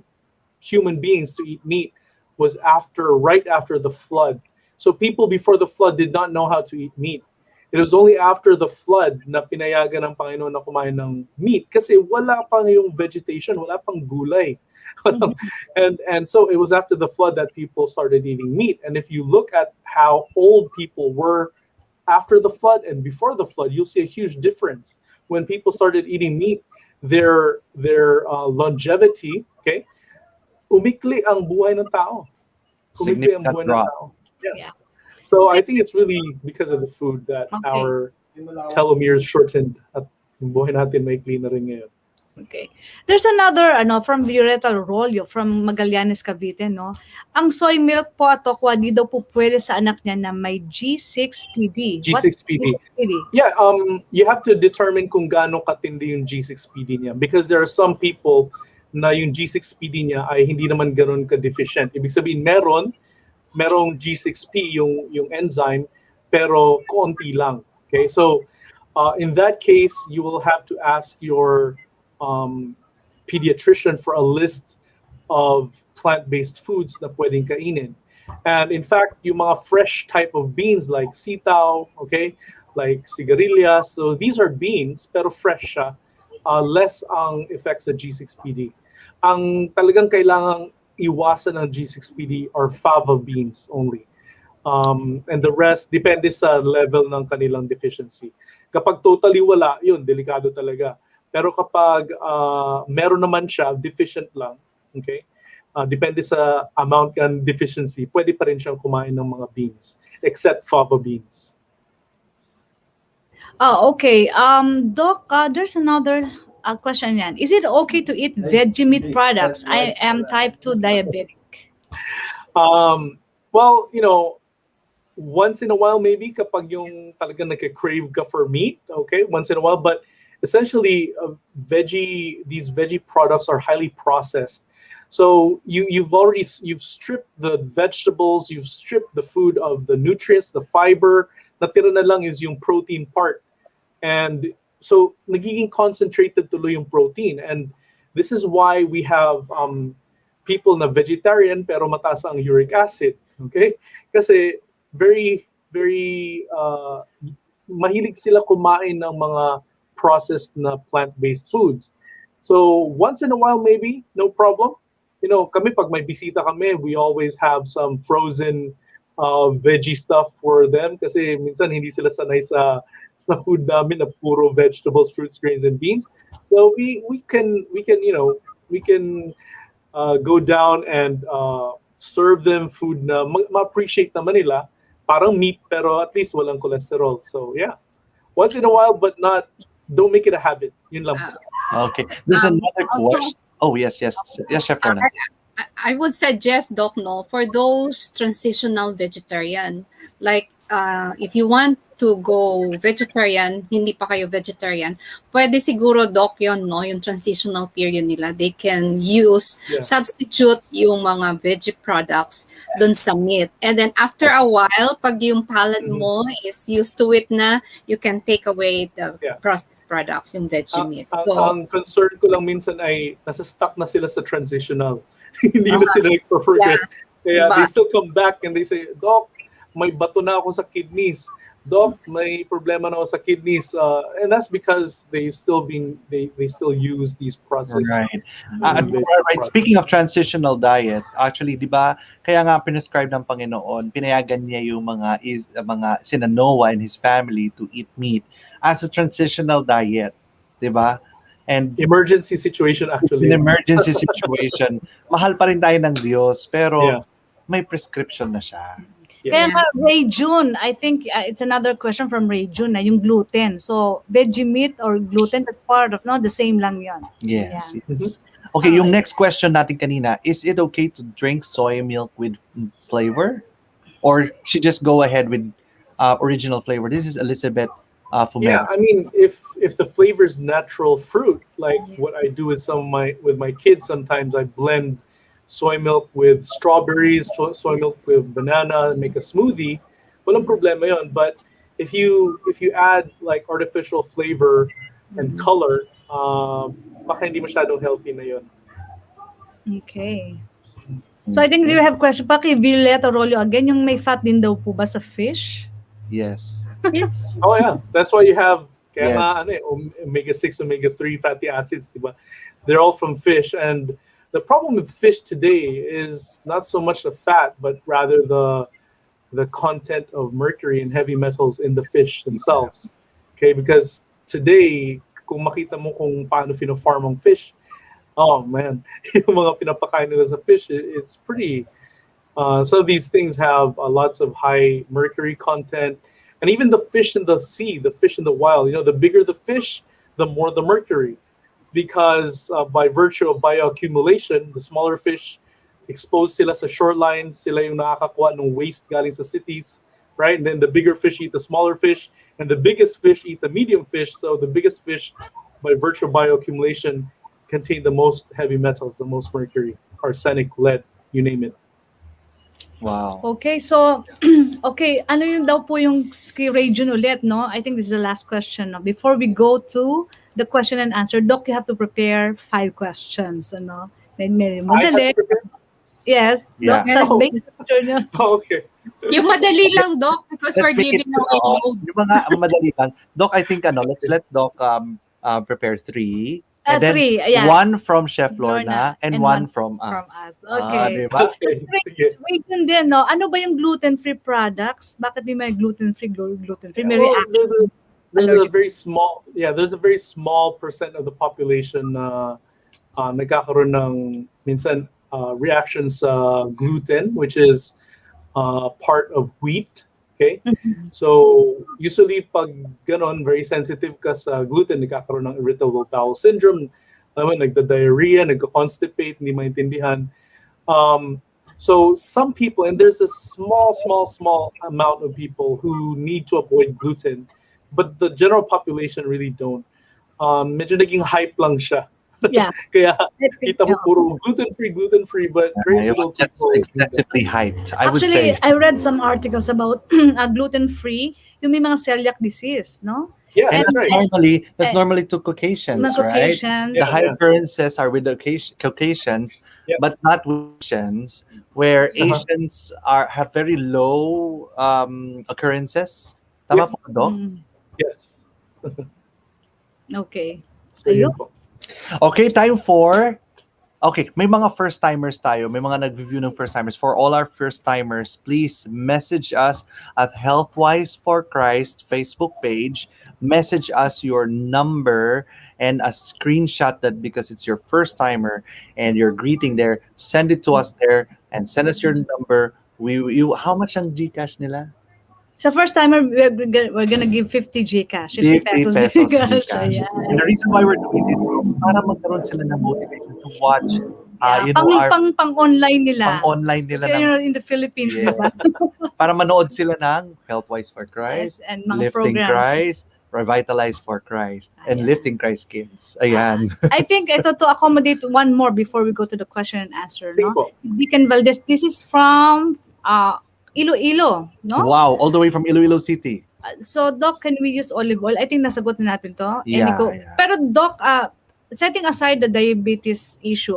D: human beings to eat meat was right after the flood. So people before the flood did not know how to eat meat. It was only after the flood na pinayagan ng Panginoon na kumain ng meat kasi wala pang yung vegetation, wala pang gulay. and so it was after the flood that people started eating meat. And if you look at how old people were after the flood and before the flood, you'll see a huge difference. When people started eating meat, their longevity, okay, umikli ang buhay ng tao. Umikli ang
B: Significant
D: buhay ng
B: drop.
D: tao.
C: Yeah.
D: So I think it's really because of the food that
C: Okay.
D: our telomeres shortened at yung buhay natin maikli na rin ngayon.
C: Okay. There's another from Violeta Rollo from Magallanes, Cavite, no. Ang soy milk po at tokwa di daw po pwede sa anak niya na may G6PD. What is
D: G6PD.
C: G6PD?
D: Yeah, you have to determine kung gaano katindi yung G6PD niya because there are some people na yung G6PD niya ay hindi naman ganoon ka-deficient. Ibig sabihin merong G6P yung enzyme pero konti lang. Okay? So in that case, you will have to ask your pediatrician for a list of plant-based foods na pwedeng kainin. And in fact, yung mga fresh type of beans like sitaw, okay, like sigarilyas, so these are beans pero fresh siya, less ang effects sa G6PD. Ang talagang kailangang iwasan ng G6PD are fava beans only. And the rest, depende sa level ng kanilang deficiency. Kapag totally wala, yun, delikado talaga. Pero kapag meron naman siya, deficient lang, okay? Depende sa amount ng deficiency, pwede pa rin siyang kumain ng mga beans, except fava beans.
C: Oh, okay. Doc, there's another question yan. Is it okay to eat veggie meat products? I am type 2 diabetic.
D: Well, once in a while maybe kapag yung talagang nagka-crave ka for meat, okay, once in a while, but essentially these veggie products are highly processed. So you've stripped the vegetables, you've stripped the food of the nutrients, the fiber, natira na lang is yung protein part. And so nagiging concentrated tuloy yung protein. And this is why we have people na vegetarian pero mataas ang uric acid, okay? Kasi very mahilig sila kumain ng mga processed na plant-based foods. So once in a while maybe, no problem. Kami pag may bisita kami, we always have some frozen veggie stuff for them kasi minsan hindi sila sanay sa food namin na puro vegetables, fruits, grains, and beans. So we can go down and serve them food na ma-appreciate naman nila. Parang meat pero at least walang cholesterol. So yeah, once in a while, but don't make it a habit. Yun lang.
B: Okay. There's another question. Oh, yes, Chef Lorna.
G: I would suggest, Doc, for those transitional vegetarian, like if you want to go vegetarian, hindi pa kayo vegetarian, pwede siguro, Doc, yun, no? Yung transitional period nila. They can use, substitute yung mga veggie products dun sa meat. And then after a while, pag yung palate mo is used to it na, you can take away the processed products, yung veggie meat.
D: Ang concern ko lang minsan ay nasa stuck na sila sa transitional. Hindi na sila nag-progress. Kaya they still come back and they say, Doc, may bato na ako sa kidneys. Doc, may problema na ako sa kidneys. And that's because they still use these processed.
B: Right. Right. Speaking of transitional diet, actually, di ba, kaya nga prescribe ng Panginoon, pinayagan niya yung mga sina Noah and his family to eat meat as a transitional diet, di ba? And
D: emergency situation, actually.
B: It's an emergency situation. Mahal pa rin tayo ng Diyos, pero may prescription na siya.
C: Kaya nga, Ray June, I think it's another question from Ray June na yung gluten. So, veggie meat or gluten is part of, no? The same lang yon.
B: Yes. Okay, yung next question natin kanina, is it okay to drink soy milk with flavor? Or should just go ahead with original flavor? This is Elizabeth Fumero.
D: Yeah, I mean, if the flavor is natural fruit, like what I do with with my kids, sometimes I blend soy milk with strawberries, soy milk with banana, make a smoothie. Walang problema yon. But if you add like artificial flavor and color, baka hindi masyadong healthy na yon.
C: Okay. So I think you have question pa kay Violeta Rollo again, yung may fat din daw po ba sa fish?
B: Yes.
D: Oh yeah, that's why you have omega-6, omega-3 fatty acids, diba? They're all from fish, and the problem with fish today is not so much the fat, but rather the content of mercury and heavy metals in the fish themselves. Okay, because today, kung makita mo kung paano fino-farm ang fish, oh man, yung mga pinapakain nila sa fish, it's pretty. Some of these things have lots of high mercury content, and even the fish in the sea, the fish in the wild. You know, the bigger the fish, the more the mercury. Because by virtue of bioaccumulation, the smaller fish exposed sila sa shoreline, sila yung nakakakuha ng waste galing sa cities, right? And then the bigger fish eat the smaller fish, and the biggest fish eat the medium fish. So the biggest fish, by virtue of bioaccumulation, contain the most heavy metals, the most mercury, arsenic, lead, you name it.
B: Wow.
C: Okay, so, okay, ano yung daw po yung region ulit, no? I think this is the last question. No? Before we go to the question and answer, Doc, you have to prepare 5 questions, ano? May madali. Yes, Doc,
B: Yeah.
C: sa base picture niyo.
D: Okay.
G: Yung madali lang, Doc, because we're giving away loads.
B: Yung mga madali lang. Doc, I think let's let Doc prepare 3. And then
C: 3, yeah.
B: 1 from Chef Lorna and 1 from us.
C: From us. Okay.
B: Diba?
D: Okay. Sige.
C: Wait din, no? Ano ba yung gluten-free products? Bakit may gluten-free, gluten-free? May reaction?
D: There's a very small percent of the population na nagkakaroon ng minsan reactions sa gluten, which is part of wheat. Okay? So, usually pag ganon, very sensitive ka sa gluten, nagkakaroon ng irritable bowel syndrome, nagda-diarrhea, nagka-constipate, hindi maintindihan. So, some people, and there's a small amount of people who need to avoid gluten, but the general population really don't. Medyo naging hype lang siya.
C: Yeah.
D: Kaya kita mo puro gluten-free, but very
B: It
D: little
B: was just
D: people.
B: excessively hyped, I would
C: Actually,
B: say.
C: I read some articles about gluten-free, yung may mga celiac disease, no?
D: Yeah,
B: And
D: that's right.
B: that's normally to Caucasians,
C: Mga
B: right?
C: Caucasians.
B: The high occurrences are with the Caucasians,
D: Yeah.
B: but not with Asians, where Asians have very low occurrences. Tama
D: Yes.
B: po, Doc?
D: Yes.
C: Okay.
D: So, yun po.
B: Okay, time for... Okay, may mga first-timers tayo. May mga nag-review ng first-timers. For all our first-timers, please message us at Healthwise for Christ Facebook page. Message us your number and a screenshot that because it's your first-timer and you're greeting there. Send it to us there and send us your number. How much ang GCash nila?
C: Sa first timer, we're gonna give 50 GCash. 50 pesos GCash.
B: GCash.
C: Ayan.
B: And the reason why we're doing this, para magkaroon sila ng motivation to watch you know, our
C: Pang-online nila.
B: pang-online nila
C: Kasi
B: ng
C: in the Philippines,
B: Yes.
C: di ba?
B: para manood sila ng Healthwise for Christ,
C: Yes, and mga
B: Lifting
C: programs.
B: Christ, Revitalize for Christ, and
C: Ayan.
B: Lifting Christ Kids. Ayan.
C: I think ito to accommodate one more before we go to the question and answer,
D: Sige
C: no?
D: po.
C: Deacon Valdez, this is from Iloilo, no?
B: Wow, all the way from Iloilo City.
C: So, Doc, can we use olive oil? I think nasagot na natin to.
B: Yeah,
C: Eniko.
B: yeah.
C: Pero Doc, setting aside the diabetes issue,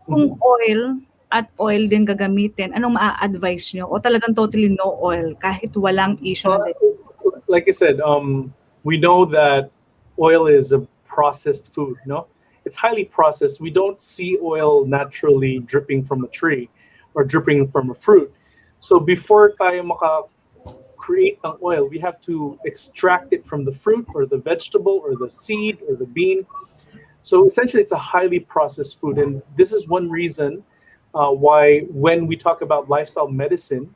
C: kung oil at oil din gagamitin, anong ma-advise nyo? O talagang totally no oil kahit walang issue na
D: Like I said, we know that oil is a processed food, no? It's highly processed. We don't see oil naturally dripping from a tree or dripping from a fruit. So before tayo create ng oil, we have to extract it from the fruit or the vegetable or the seed or the bean. So essentially, it's a highly processed food. And this is one reason why when we talk about lifestyle medicine,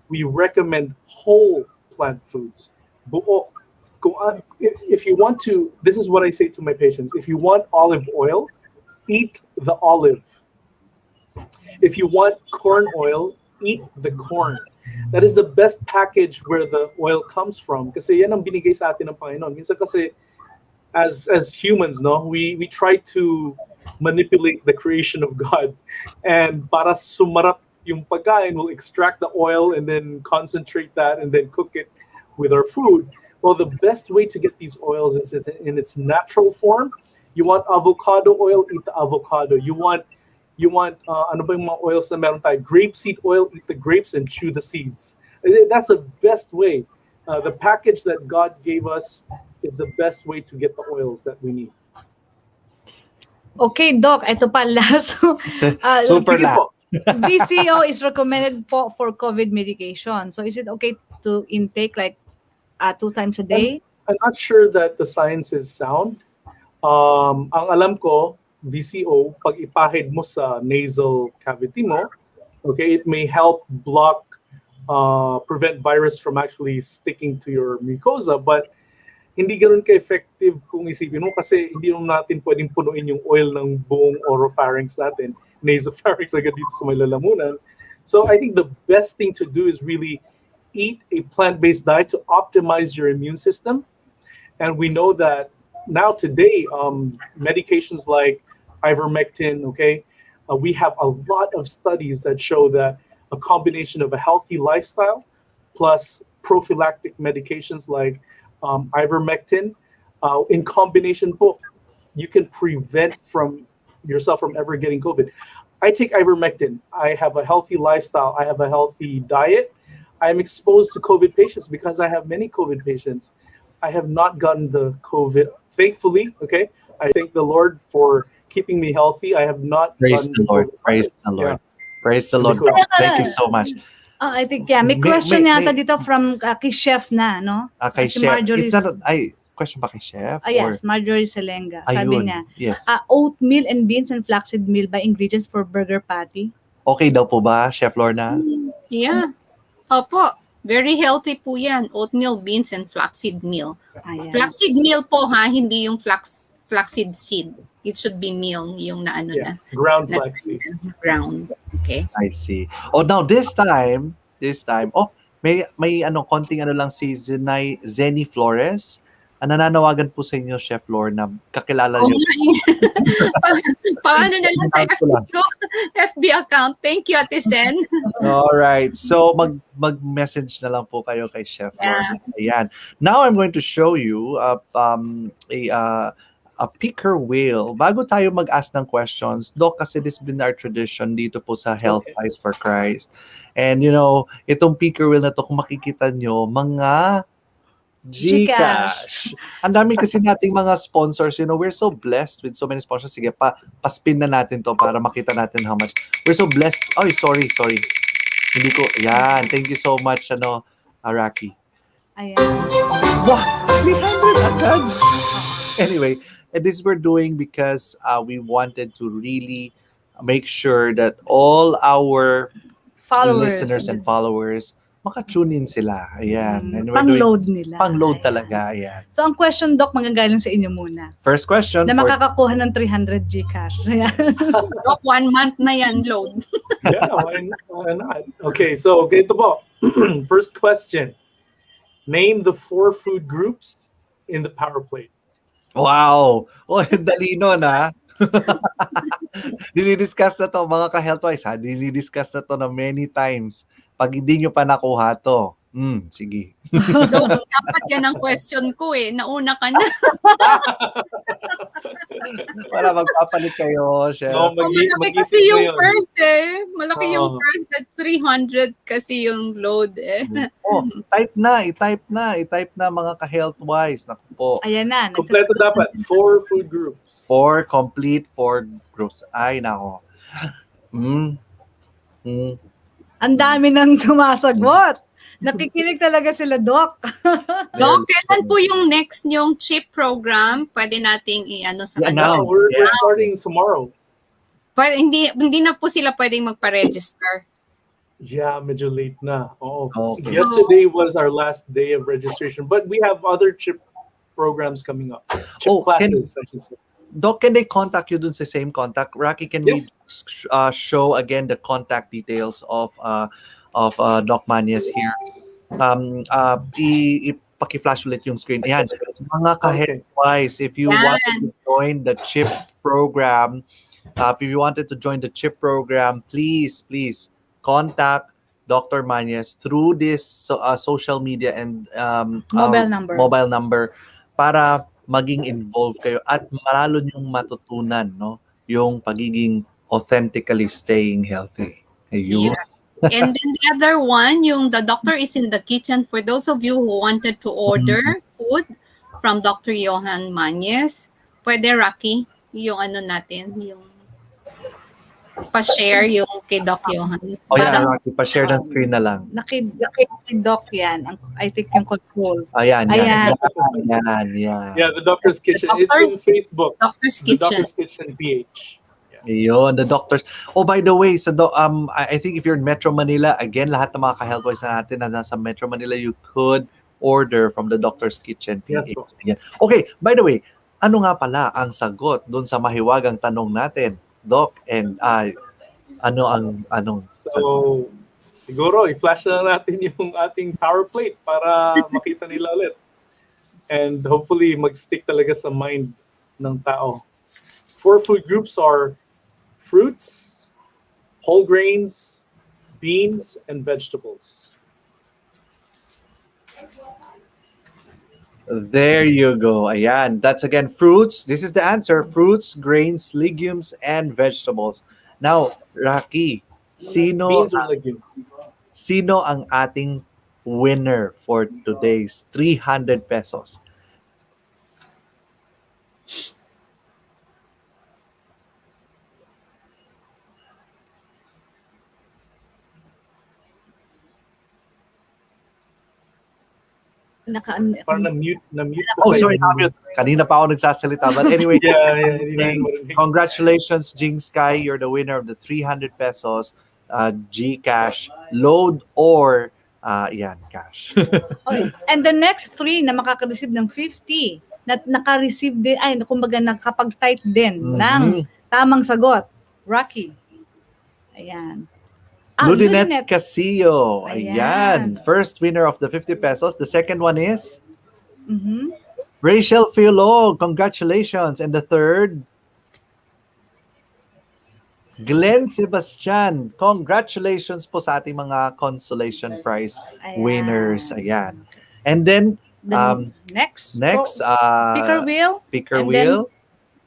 D: we recommend whole plant foods. Buo. If you want to, this is what I say to my patients. If you want olive oil, eat the olive. If you want corn oil, eat the corn. That is the best package where the oil comes from. Kasi yan ang binigay sa atin ng Panginoon. Minsan kasi, as humans, no, we try to manipulate the creation of God. And para sumarap yung pagkain, we'll extract the oil and then concentrate that and then cook it with our food. Well, the best way to get these oils is in its natural form. You want avocado oil, eat the avocado. You want ano ba yung mga oils na meron tayo? Grapeseed oil, eat the grapes and chew the seeds. That's the best way. The package that God gave us is the best way to get the oils that we need.
C: Okay, Doc, ito pa last.
B: Super last.
C: VCO is recommended for COVID medication. So is it okay to intake like 2 times a day?
D: I'm not sure that the science is sound. Ang alam ko, VCO, pag ipahid mo sa nasal cavity mo, okay, it may help block, prevent virus from actually sticking to your mucosa, but hindi ganoon ka-effective kung isipin mo kasi hindi natin pwedeng punuin yung oil ng buong oropharynx natin, nasopharynx agad dito sa may lalamunan. So I think the best thing to do is really eat a plant-based diet to optimize your immune system. And we know that now today, medications like ivermectin, okay, we have a lot of studies that show that a combination of a healthy lifestyle plus prophylactic medications like ivermectin, in combination, you can prevent yourself from ever getting COVID. I take ivermectin. I have a healthy lifestyle. I have a healthy diet. I'm exposed to COVID patients because I have many COVID patients. I have not gotten the COVID, thankfully, okay? I thank the Lord for keeping me healthy. I have not
B: Praise
D: gotten
B: the Lord.
D: COVID.
B: Praise the Lord.
D: Yeah.
B: Praise the Lord.
D: Hindi ko-
B: Thank you so much.
C: I think, yeah. May
B: May-
C: question
B: may-
C: yata dito from kay Chef na, no?
B: Kay
C: Si
B: Chef.
C: Marjorie.
B: It's not, question ba kay Chef?
C: Yes, Marjorie Selenga. Sabi
B: Ayun.
C: niya,
B: Yes.
C: oatmeal and beans and flaxseed meal by ingredients for burger patty.
B: Okay daw po ba, Chef Lorna?
G: Yeah. Opo. Very healthy po yan. Oatmeal, beans, and flaxseed meal.
C: Ayan.
G: Flaxseed meal po ha, hindi yung flaxseed seed. It should be meal, yung na ano
D: Yeah,
G: na.
D: ground
G: na-
D: flaxseed.
G: Ground. Okay.
B: I see. Oh, now this time, may konting lang si Zenny Flores. Nananawagan po sa inyo, Chef Lorna. Kakilala
G: Oo
B: niyo.
G: nga eh. Paano na lang sa
B: Ko lang.
G: FB account? Thank you, Ate Sen.
B: All right. So mag-message na lang po kayo kay Chef Lorna. Ayan. Now I'm going to show you a picker wheel. Bago tayo mag-ask ng questions, Doc, kasi this has been our tradition dito po sa Health Wise for Christ. And itong picker wheel na to, kung makikita nyo, mga Gcash. Ang dami kasi nating mga sponsors. We're so blessed with so many sponsors. Sige, pa-spin na natin to para makita natin how much. We're so blessed. Oh, sorry. Hindi ko, yan. Thank you so much, Araki.
C: Ayan.
B: Wow, 300 agad. Anyway, and this we're doing because we wanted to really make sure that all our listeners and followers maka-tune in sila. Ayan. And we're
C: Pang-load nila.
B: Pang-load
C: Ayan.
B: talaga. Ayan.
C: So, ang question, Doc, magagaling sa inyo muna.
B: First question
C: Na
B: for
C: makakakuha ng 300 Gcash. Ayan.
G: Doc, 1 month na yan load.
D: Yeah, why not? Okay, so ganito po. First question. Name the 4 food groups in the power plate.
B: Wow! Oh, dali nun, ha? Dinidiscuss na to, mga ka-healthwise, ha? Dinidiscuss na to na many times. Pag hindi nyo pa nakuha to, sige.
G: Doc, dapat yan ang question ko eh. Nauna ka na.
B: Para magpapalit kayo, chef.
D: No,
G: Malaki kasi yung first eh. Malaki yung first at 300 kasi yung load eh.
B: Oh, i-type na mga ka-healthwise. Naku po.
C: Ayan na.
D: Kompleto dapat. 4 food groups.
B: 4 complete 4 groups. Ay, nako.
C: Ang dami nang sumasagot. Nakikinig talaga sila, Doc.
G: Doc, kailan po yung next yung chip program? Pwede nating i-ano sa
B: I-announce.
G: kanila.
D: We're starting tomorrow.
G: Pwede, hindi na po sila pwedeng magpa-register.
D: Yeah, medyo late na. Oh,
B: Okay.
D: yesterday was our last day of registration, but we have other chip programs coming up. Chip classes, I should say.
B: Doc, can they contact you dun sa same contact? Rocky, can we show again the contact details of Doc Manez here? Paki-flash ulit yung screen. Ayan, mga ka-healthwise, if you wanted to join the CHIP program, please contact Dr. Manez through this social media and mobile number para maging involved kayo at maralo niyong matutunan, no, yung pagiging authentically staying healthy. Ayun.
G: Yes. And then the other one, yung the doctor is in the kitchen. For those of you who wanted to order food from Dr. Johann Manez, pwede, Rocky, yung ano natin, yung pa-share yung kay Doc Johann.
B: Oh yeah, Rocky, pa-share ng screen na lang.
C: Doc yan. I think yung control.
B: Ayan.
C: Ayan.
D: Yeah, the Doctor's Kitchen. It's on Facebook.
G: Doctor's
D: The
G: Kitchen.
D: Doctor's Kitchen PH.
B: Ayun, the doctors. Oh, by the way, I think if you're in Metro Manila, again, lahat ng mga ka-healthwise natin na nasa Metro Manila, you could order from the Doctor's Kitchen.
D: Yes, po.
B: Okay, by the way, ano nga pala ang sagot doon sa mahiwagang tanong natin, Doc? And anong sagot?
D: So, siguro, i-flash na natin yung ating power plate para makita nila ulit. And hopefully, mag-stick talaga sa mind ng tao. 4 food groups are fruits, whole grains, beans, and vegetables.
B: There you go. Ayan. That's again fruits. This is the answer. Fruits, grains, legumes, and vegetables. Now, Rocky,
D: Beans or legumes?
B: sino ang ating winner for today's 300 pesos?
D: Parang na-mute
B: Oh, sorry, na-mute. Kanina pa ako nagsasalita. But anyway,
D: Yeah.
B: congratulations, Jing Sky. You're the winner of the 300 pesos Gcash load or cash.
C: Okay. And the next 3 na makaka-receive ng 50, na naka-receive din, kumbaga nakapag-type din ng tamang sagot. Rocky. Ayan.
B: Ludinet Casillo.
C: Ayan.
B: Ayan. First winner of the 50 pesos. The second one is
C: Mhm.
B: Rachel Filog. Congratulations. And the third, Glenn Sebastian. Congratulations po sa ating mga consolation prize
C: Ayan.
B: winners. Ayan. And then,
C: Next,
B: Picker
C: and
B: wheel.
C: then,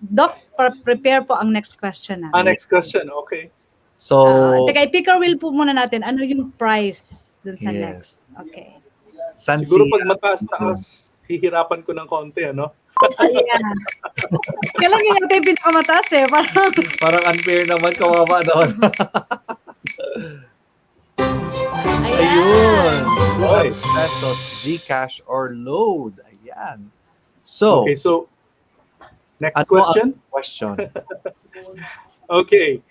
C: Doc, prepare po ang next question natin.
D: Next question. Okay.
B: So,
C: Teka, i-picker wheel po muna natin. Ano yung price dun sa
B: Yes.
C: next? Okay.
D: Siguro pag mataas-taas, hihirapan ko ng konti, ano?
C: Ayan. Kailan yun natin yung pinakamataas eh.
B: Parang unfair naman, kawawa doon. Ayun. 200 pesos, Gcash or load. Ayan. So,
D: Okay, so next
B: ano
D: question.
B: ang question?
D: Okay.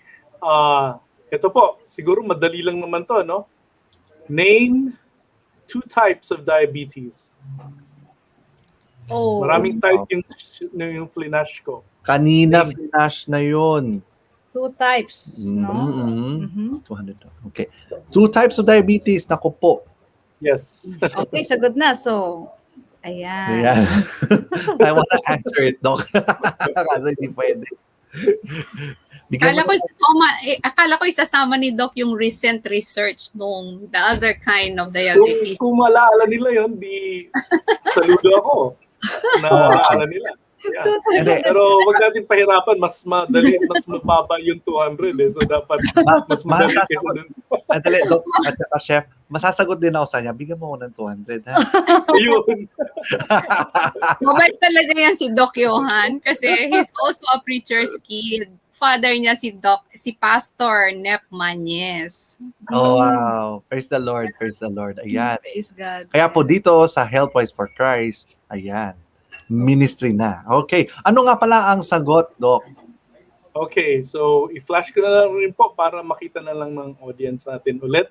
D: Ito po, siguro madali lang naman to, no? Name 2 types of diabetes.
C: Oh.
D: Maraming type yung flash ko.
B: Kanina flash na yun.
C: 2 types, no?
B: Mhm. 200. Okay. 2 types of diabetes. Naku po.
D: Yes.
C: Okay, sagot na. So, ayan.
B: Ayan. I wanna answer it, Doc. Kasi hindi pwede.
G: Akala ko isasama ni Doc yung recent research nung the other kind of diabetes.
D: Kung malaala nila yun, di saludo ako. Naala nila. Yeah. Pero wag natin pahirapan, mas madali, mas mababa yung 200 eh. So dapat mas madali kaysa dun.
B: Andali, Doc, at saka chef, masasagot din ako sa kanya, bigyan mo ako ng 200, ha?
D: Ayun.
G: Mabait talaga yan si Doc Johann kasi he's also a preacher's kid. Father niya si Pastor Nep Manez.
B: Oh, wow. Praise the Lord, praise the Lord. Ayan.
C: Praise God.
B: Kaya po dito sa Healthwise for Christ, ayan, ministry na. Okay. Ano nga pala ang sagot, Doc?
D: Okay, so i-flash ko na lang rin po para makita na lang ng audience natin ulit.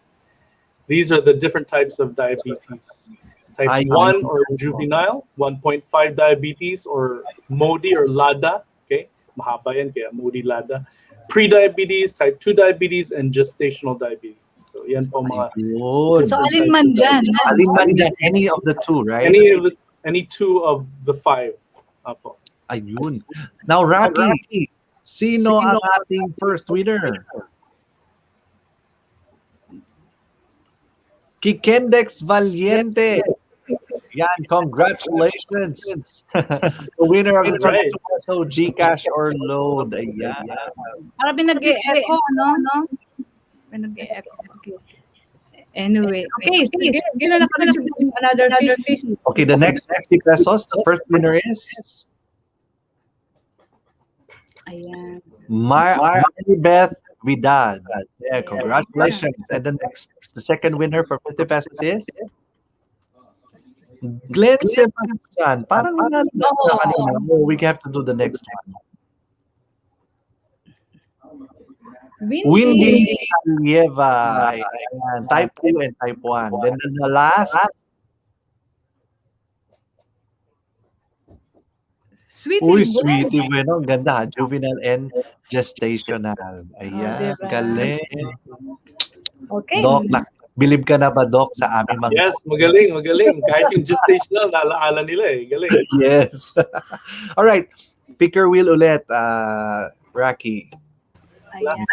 D: These are the different types of diabetes. Type 1 or juvenile, 1.5 diabetes or MODI or LADA. Okay, mahaba yan kaya MODI, LADA. Pre-diabetes, type 2 diabetes, and gestational diabetes. So yan po mga...
B: Ayun.
C: So, alin man dyan.
B: Alin man dyan, any of the 2, right?
D: Any 2 of the 5. Apo.
B: Ayun. Now, Rocky, sino ang ating first winner? Kikendex Valiente. Yan, congratulations. The winner of the
D: Right.
B: so Gcash or load. Ayan.
C: Para binag-e-echo, no? Binag-e-echo. Okay. Anyway. Okay, sige. Gino na kami another fish.
B: Okay, the next 50 pesos. The first winner is
C: Ayan.
B: Maribeth Vidal. Yeah, congratulations. And the second winner for 50 pesos is Glenn Sebastian. Parang nanalo na kanina. We have to do the next one. Windy Alieva. Ayan, type 2 and type 1. Then the last, Sweetie Bueno. Ang ganda. Juvenile and gestational. Ayan,
C: diba?
B: galing.
C: Okay.
B: Doc, bilib ka na ba, Doc, sa aming mga...
D: Yes, magaling. Kahit yung gestational, naalaala nila eh. Galing.
B: Yes. All right. Pick your wheel ulit, Rocky.
C: Ayan.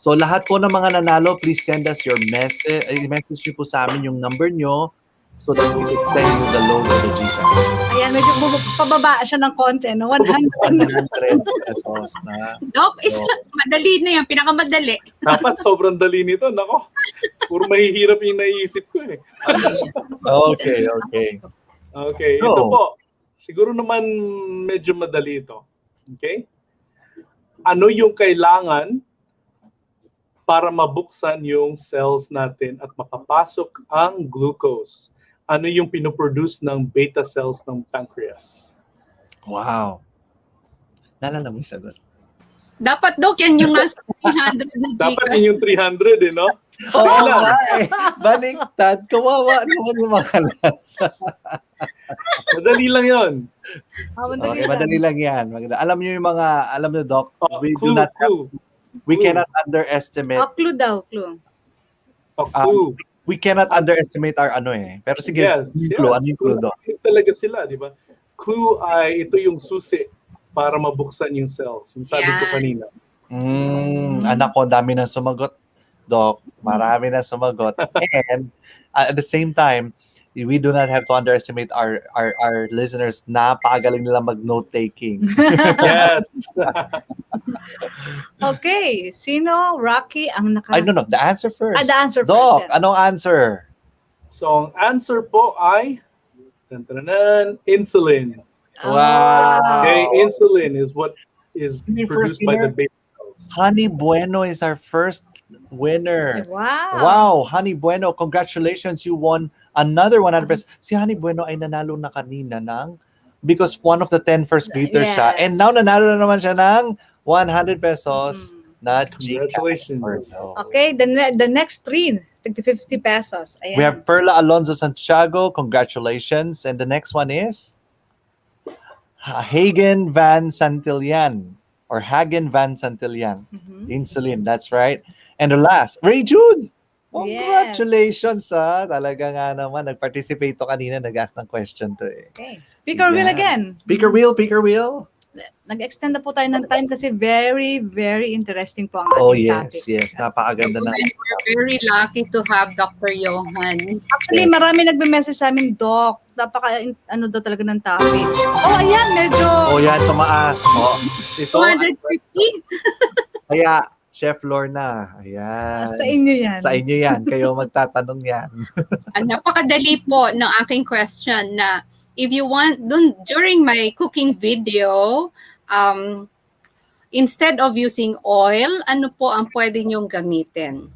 B: So lahat po ng mga nanalo, please send us your message. Message niyo po sa amin yung number nyo so that we can send you the loan to the Gcash.
C: Ayan, medyo pababa siya ng konti, no? 100.
B: 100 pesos na.
G: Doc, madali na yan. Pinakamadali.
D: Dapat sobrang dali nito. Nako, puro mahihirap yung naiisip ko eh.
B: Okay.
D: Okay,
B: So,
D: ito po. Siguro naman medyo madali ito. Okay? Ano yung kailangan para mabuksan yung cells natin at makapasok ang glucose? Ano yung pinoproduce ng beta cells ng pancreas?
B: Wow. Naalala mo yung sagot.
G: Dapat, Doc, yan yung nasa 300 na
D: Dapat
G: Gcash.
D: yun yung 300 eh, no?
B: Oo nga eh. Baliktad. Kawawa naman yung mga lasa.
D: Madali lang yun.
B: Okay, madali lang yan. Alam niyo yung mga, alam niyo, Doc, we cannot underestimate.
C: Clue daw, clue.
D: Clue.
B: We cannot underestimate our ano eh. Pero sige,
D: Yes.
B: ano yung clue, Doc?
D: Yun talaga sila, di ba? Clue ay ito yung susi para mabuksan yung cells. Yung sabi ko kanina.
B: Anak ko, dami na sumagot, Doc. Marami na sumagot. And at the same time, we do not have to underestimate our listeners. Napakagaling nila mag-note-taking.
D: Yes.
C: Okay, sino, Rocky, ang naka...
B: I don't know. The answer first.
C: The answer
B: Doc,
C: first.
B: anong answer?
D: So, ang answer po ay insulin.
B: Wow.
D: Okay, insulin is what is
B: Sino yung
D: produced
B: first
D: by the
B: winner?
D: beta cells.
B: Honey Bueno is our first winner.
C: Wow.
B: Wow, Honey Bueno, congratulations. You won another 100 pesos. Si Honey Bueno ay nanalo na kanina ng, because one of the 10 first greeters siya.
C: Yes.
B: And now nanalo na naman siya ng 100 pesos na GCash
D: Congratulations.
B: or no.
C: Okay, the next three, 50 pesos. Ayan.
B: We have Perla Alonso Santiago. Congratulations. And the next one is Hagen Van Santillan or Hagen Van Santillan.
C: Mhm.
B: Insulin, that's right. And the last, Ray Jude.
C: Yes.
B: Congratulations, Talaga nga naman. Nag-participate to kanina. Nag-ask ng question to eh.
C: Okay. Picker wheel
B: Yan.
C: again.
B: Picker wheel.
C: Nag-extend na po tayo ng time kasi very, very interesting po ang
B: Oh,
C: ating
B: yes,
C: topic.
B: yes. Napakaganda na.
G: And we're very lucky to have Dr. Johann.
C: Actually,
B: Yes.
C: marami nagbe-message sa amin, Doc, ano daw talaga ng topic. Oh, ayan, medyo...
B: Oh, yan, tumaas. Oh, ito,
G: 250?
B: kaya, Chef Lorna. Ayan.
C: Sa inyo yan.
B: Sa inyo yan. Kayo magtatanong yan.
G: Napakadali po ng aking question na if you want, during my cooking video, instead of using oil, ano po ang pwede niyong gamitin?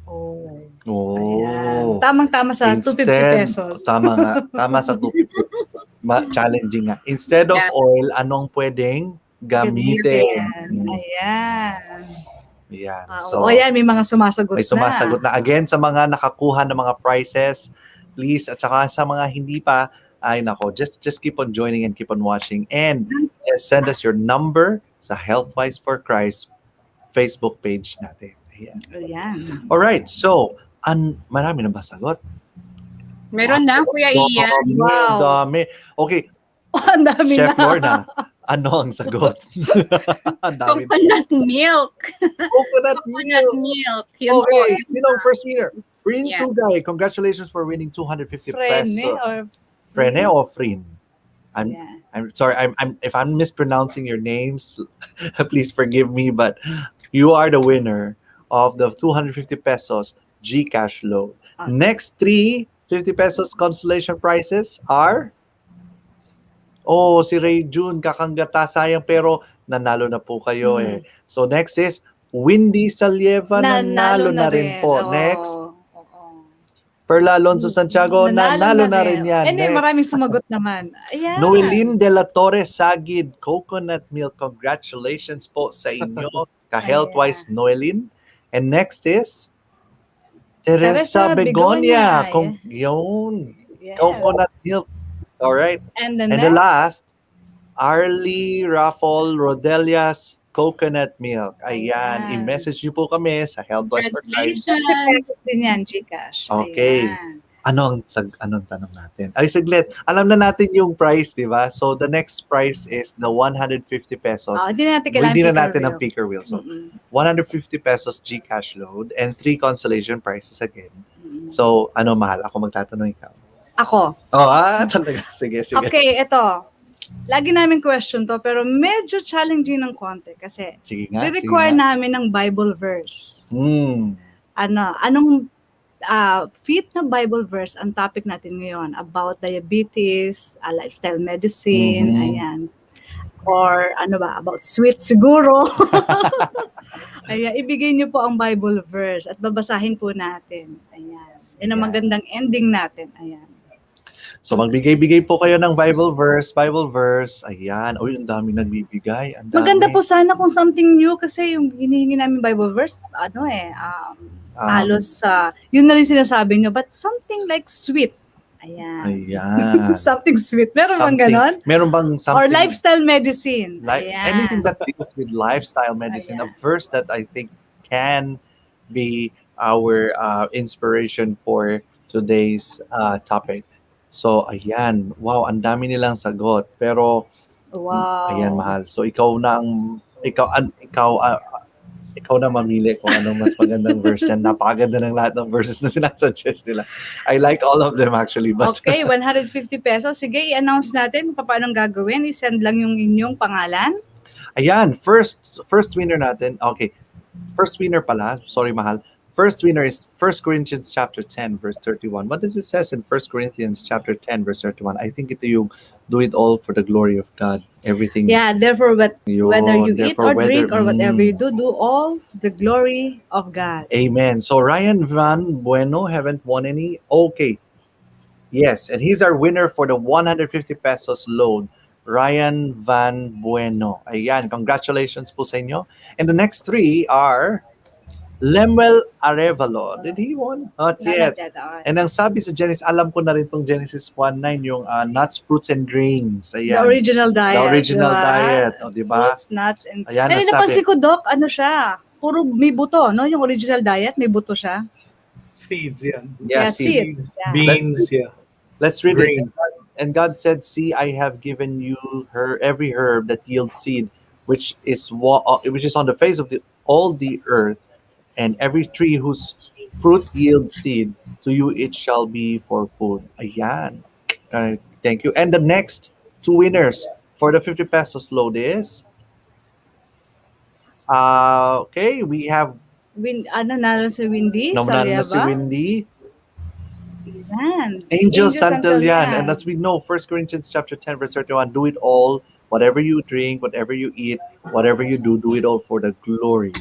C: Oh.
B: Oh.
C: Ayan. Tamang-tama sa 250 pesos.
B: Tama nga. Tama sa 250. Challenging nga. Instead of
G: Yeah.
B: oil, anong pwedeng gamitin?
C: Ayan.
B: Yan.
C: So, ayan, may mga sumasagot
B: may sumasagot na. Again, sa mga nakakuha ng mga prizes, please, at saka sa mga hindi pa, ay nako, just keep on joining and keep on watching. And send us your number sa Healthwise for Christ Facebook page natin. Ayan.
C: Ayan.
B: Alright, so, marami na ba sagot?
G: Meron na, Kuya Ian.
C: Wow.
B: Ang dami. Okay,
C: Ang dami
B: Chef
C: na.
B: Lorna, ano ang sagot? Ang dami.
G: Coconut milk.
B: Coconut
G: Coconut
B: milk.
G: milk. Yun po.
B: Okay, sino ang first winner? Frin
G: Yeah.
B: Tugay. Congratulations for winning 250
C: Frene
B: pesos.
C: or...
B: Frene or Frin?
C: Yeah.
B: I'm sorry. I'm if I'm mispronouncing your names, please forgive me. But you are the winner of the 250 pesos GCash load.
C: Ah.
B: Next 3 50 pesos consolation prizes are. Oh, si Ray June, kakanggata, sayang, pero nanalo na po kayo eh. So next is Windy Salieva, nanalo na rin po.
C: Oo.
B: Next,
C: Oo.
B: Perla Alonso Santiago, nanalo na rin yan.
C: And then,
B: Next,
C: maraming sumagot naman. Ayan.
B: Noelin de la Torre Sagid, coconut milk. Congratulations po sa inyo, ka-Healthwise Noelin. And next is Teresa
C: Teresa
B: Begonia.
C: Begonia.
B: Yun,
C: Yes.
B: coconut milk. All right.
C: And the
B: And the last, Arlie Raffle Rodelias Coconut Milk. Ayan.
C: Ayan.
B: I-message niyo po kami sa Healthwise for Christ.
G: Congratulations.
C: din yan, Gcash.
B: Okay.
C: Ayan.
B: Anong tanong natin? Ay, saglit. Alam na natin yung price, di ba? So, the next price is the 150 pesos.
C: Hindi na natin kailangan
B: Hindi na
C: picker
B: natin
C: wheel.
B: ang picker wheel. So,
C: Mm-mm.
B: 150 pesos Gcash load and 3 consolation prizes again.
C: Mm-mm.
B: So, ano mahal? Ako magtatanong ikaw.
C: Ako.
B: Oh, talaga. Sige.
C: Okay, ito. Lagi namin question to, pero medyo challenging ng konti kasi
B: Sige nga.
C: require namin ng Bible verse. Anong fit na Bible verse ang topic natin ngayon about diabetes, lifestyle medicine,
B: Mhm.
C: ayan. Or about sweet siguro. Ayan, ibigay niyo po ang Bible verse at babasahin po natin. Ayan. Yan ang
B: Ayan.
C: magandang ending natin. Ayan.
B: So magbigay-bigay po kayo ng Bible verse. Ayan. Uy, ang dami nagbibigay. Ang dami.
C: Maganda po sana kung something new kasi yung hinihingi namin Bible verse, halos yun na rin sinasabi nyo, but something like sweet. Ayan. Something sweet. Meron bang ganon?
B: Meron bang something?
C: Or lifestyle medicine. Ayan.
B: Anything that deals with lifestyle medicine.
C: Ayan.
B: A verse that I think can be our inspiration for today's topic. So, ayan. Wow, ang dami nilang sagot. Pero,
C: Wow.
B: ayan, mahal. So, ikaw na mamili kung anong mas magandang verse yan. Napakaganda ng lahat ng verses na sinasuggest nila. I like all of them actually. But,
C: Okay, 150 pesos. Sige, i-announce natin kung paano gagawin. I-send lang yung inyong pangalan.
B: ayan, first winner natin. Okay, first winner pala. Sorry, mahal. First winner is 1 Corinthians chapter 10, verse 31. What does it says in 1 Corinthians chapter 10, verse 31? I think ito yung do it all for the glory of God. Everything.
C: Yeah, therefore, whether you eat
B: Therefore,
C: or drink or
B: whether-
C: whatever you do all to the glory of God.
B: Amen. So Ryan Van Bueno haven't won any. Okay. Yes, and he's our winner for the 150 pesos loan. Ryan Van Bueno. Ayan, congratulations po sa inyo. And the next three are Lemuel Arevalo. Did he won? Not yet. And ang sabi sa Genesis, alam ko na rin tong Genesis 1:9, yung nuts, fruits, and grains.
C: The
B: Ayan.
C: original diet.
B: The original
C: diba?
B: diet. O, diba?
C: Fruits, nuts, and...
B: Ayan,
C: Ay,
B: nasabi.
C: napansin ko, Doc, ano siya? Puro may buto, no? Yung original diet, may buto siya.
D: Seeds, yeah.
B: Yeah,
C: Yeah,
B: seeds.
C: seeds. Yeah.
D: Beans, yeah.
B: Let's read it.
D: Grains.
B: And God said, "See, I have given you every herb that yields seed, which is on the face of all the earth, and every tree whose fruit yields seed. To you it shall be for food." Ayan. Thank you. And the next two winners for the 50 pesos load is okay, we have
C: Nalo si Windy?
B: nanalo na si
C: Sariaba?
B: Windy.
C: Ayan.
B: Angel
C: Si
B: Santillan. And as we know, 1 Corinthians chapter 10, verse 31, do it all, whatever you drink, whatever you eat, whatever you do it all for the glory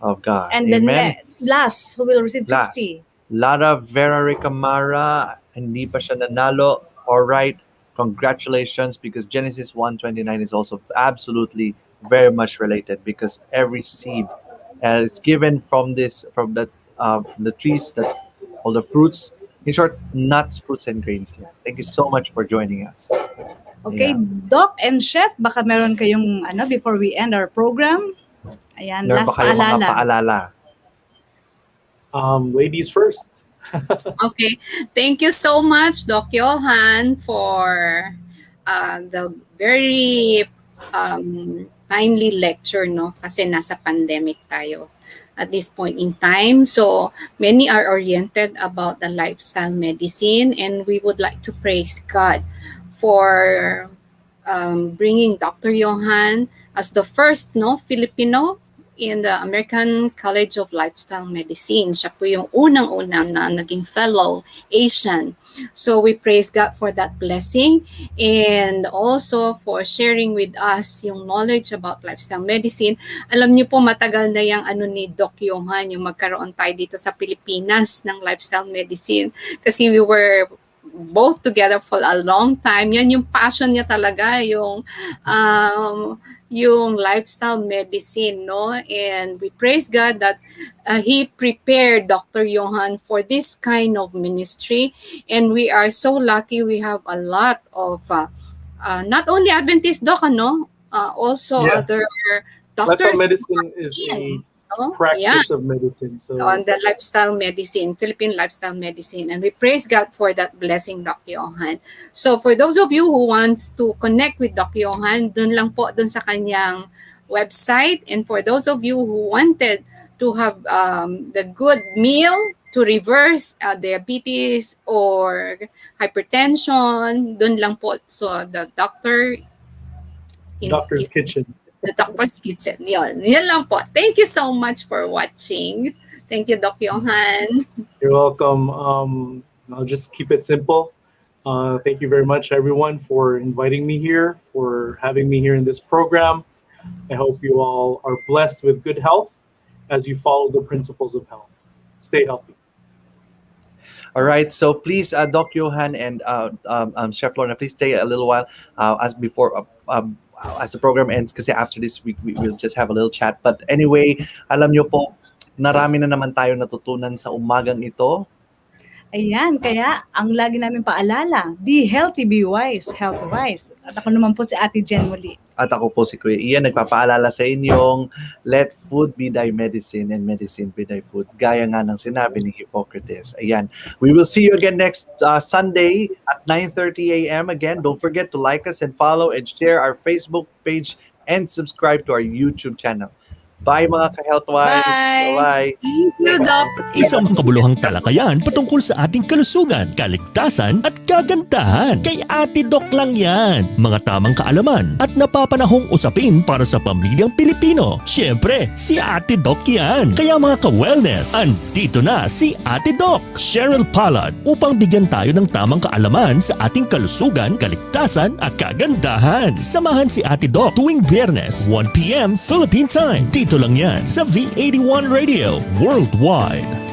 B: of God.
C: And
B: Amen.
C: then last, who will receive
B: Last.
C: 50?
B: Lara Vera Ricamara, hindi pa siya nanalo. All right, congratulations, because Genesis 1:29 is also absolutely very much related, because every seed is given from the trees, that all the fruits, in short, nuts, fruits, and grains. Thank you so much for joining us.
C: Okay,
B: Yeah.
C: Doc and Chef, baka meron kayong before we end our program. Ayan,
B: Meron
C: last
B: ba kayong mga
C: paalala.
B: paalala?
D: Ladies first.
G: Okay. Thank you so much, Doc Johann, for the very timely lecture, no? Kasi nasa pandemic tayo at this point in time. So many are oriented about the lifestyle medicine, and we would like to praise God for bringing Dr. Johann as the first Filipino in the American College of Lifestyle Medicine. Siya po yung unang-unang na naging fellow Asian. So we praise God for that blessing, and also for sharing with us yung knowledge about lifestyle medicine. Alam niyo po, matagal na yung ni Doc Johann, yung magkaroon tayo dito sa Pilipinas ng lifestyle medicine. Kasi we were both together for a long time. Yan yung passion niya talaga, yung lifestyle medicine, no? And we praise God that He prepared Dr. Johann for this kind of ministry. And we are so lucky we have a lot of, not only Adventist doc, also
D: Yeah.
G: other
D: Lifestyle
G: doctors.
D: medicine is a practice of medicine. So
G: On the lifestyle medicine, Philippine lifestyle medicine. And we praise God for that blessing, Dr. Johann. So for those of you who want to connect with Dr. Johann, dun lang po dun sa kanyang website. And for those of you who wanted to have the good meal to reverse diabetes or hypertension, dun lang po. So the doctor's kitchen. The Doctor's Kitchen. Yan lang po. Thank you so much for watching. Thank you, Doc Johann.
D: You're welcome. I'll just keep it simple. Thank you very much, everyone, for inviting me here, for having me here in this program. I hope you all are blessed with good health as you follow the principles of health. Stay healthy.
B: All right, so please, Doc Johann and Chef Lorna, please stay a little while as the program ends, kasi after this we'll just have a little chat. But anyway, alam nyo po, narami na naman tayo natutunan sa umagang ito.
C: Ayan, kaya ang lagi namin paalala, be healthy, be wise, health-wise. At ako naman po si Ate Jen muli.
B: At ako po si Kuya Ian, nagpapaalala sa inyong let food be thy medicine and medicine be thy food. Gaya nga ng sinabi ni Hippocrates. Ayan. We will see you again next Sunday at 9:30 a.m. Again, don't forget to like us and follow and share our Facebook page and subscribe to our YouTube channel. Bye mga ka-Healthwise.
C: Bye.
B: Bye.
G: Thank you, Doc.
A: Isang makabuluhang talakayan patungkol sa ating kalusugan, kaligtasan at kagandahan. Kay Ate Doc lang yan. Mga tamang kaalaman at napapanahong usapin para sa pamilyang Pilipino. Siyempre, si Ate Doc yan. Kaya mga ka-wellness, andito na si Ate Doc, Cheryl Palad, upang bigyan tayo ng tamang kaalaman sa ating kalusugan, kaligtasan at kagandahan. Samahan si Ate Doc tuwing Biyernes, 1 p.m. Philippine Time. Dito lang yan sa V81 Radio Worldwide.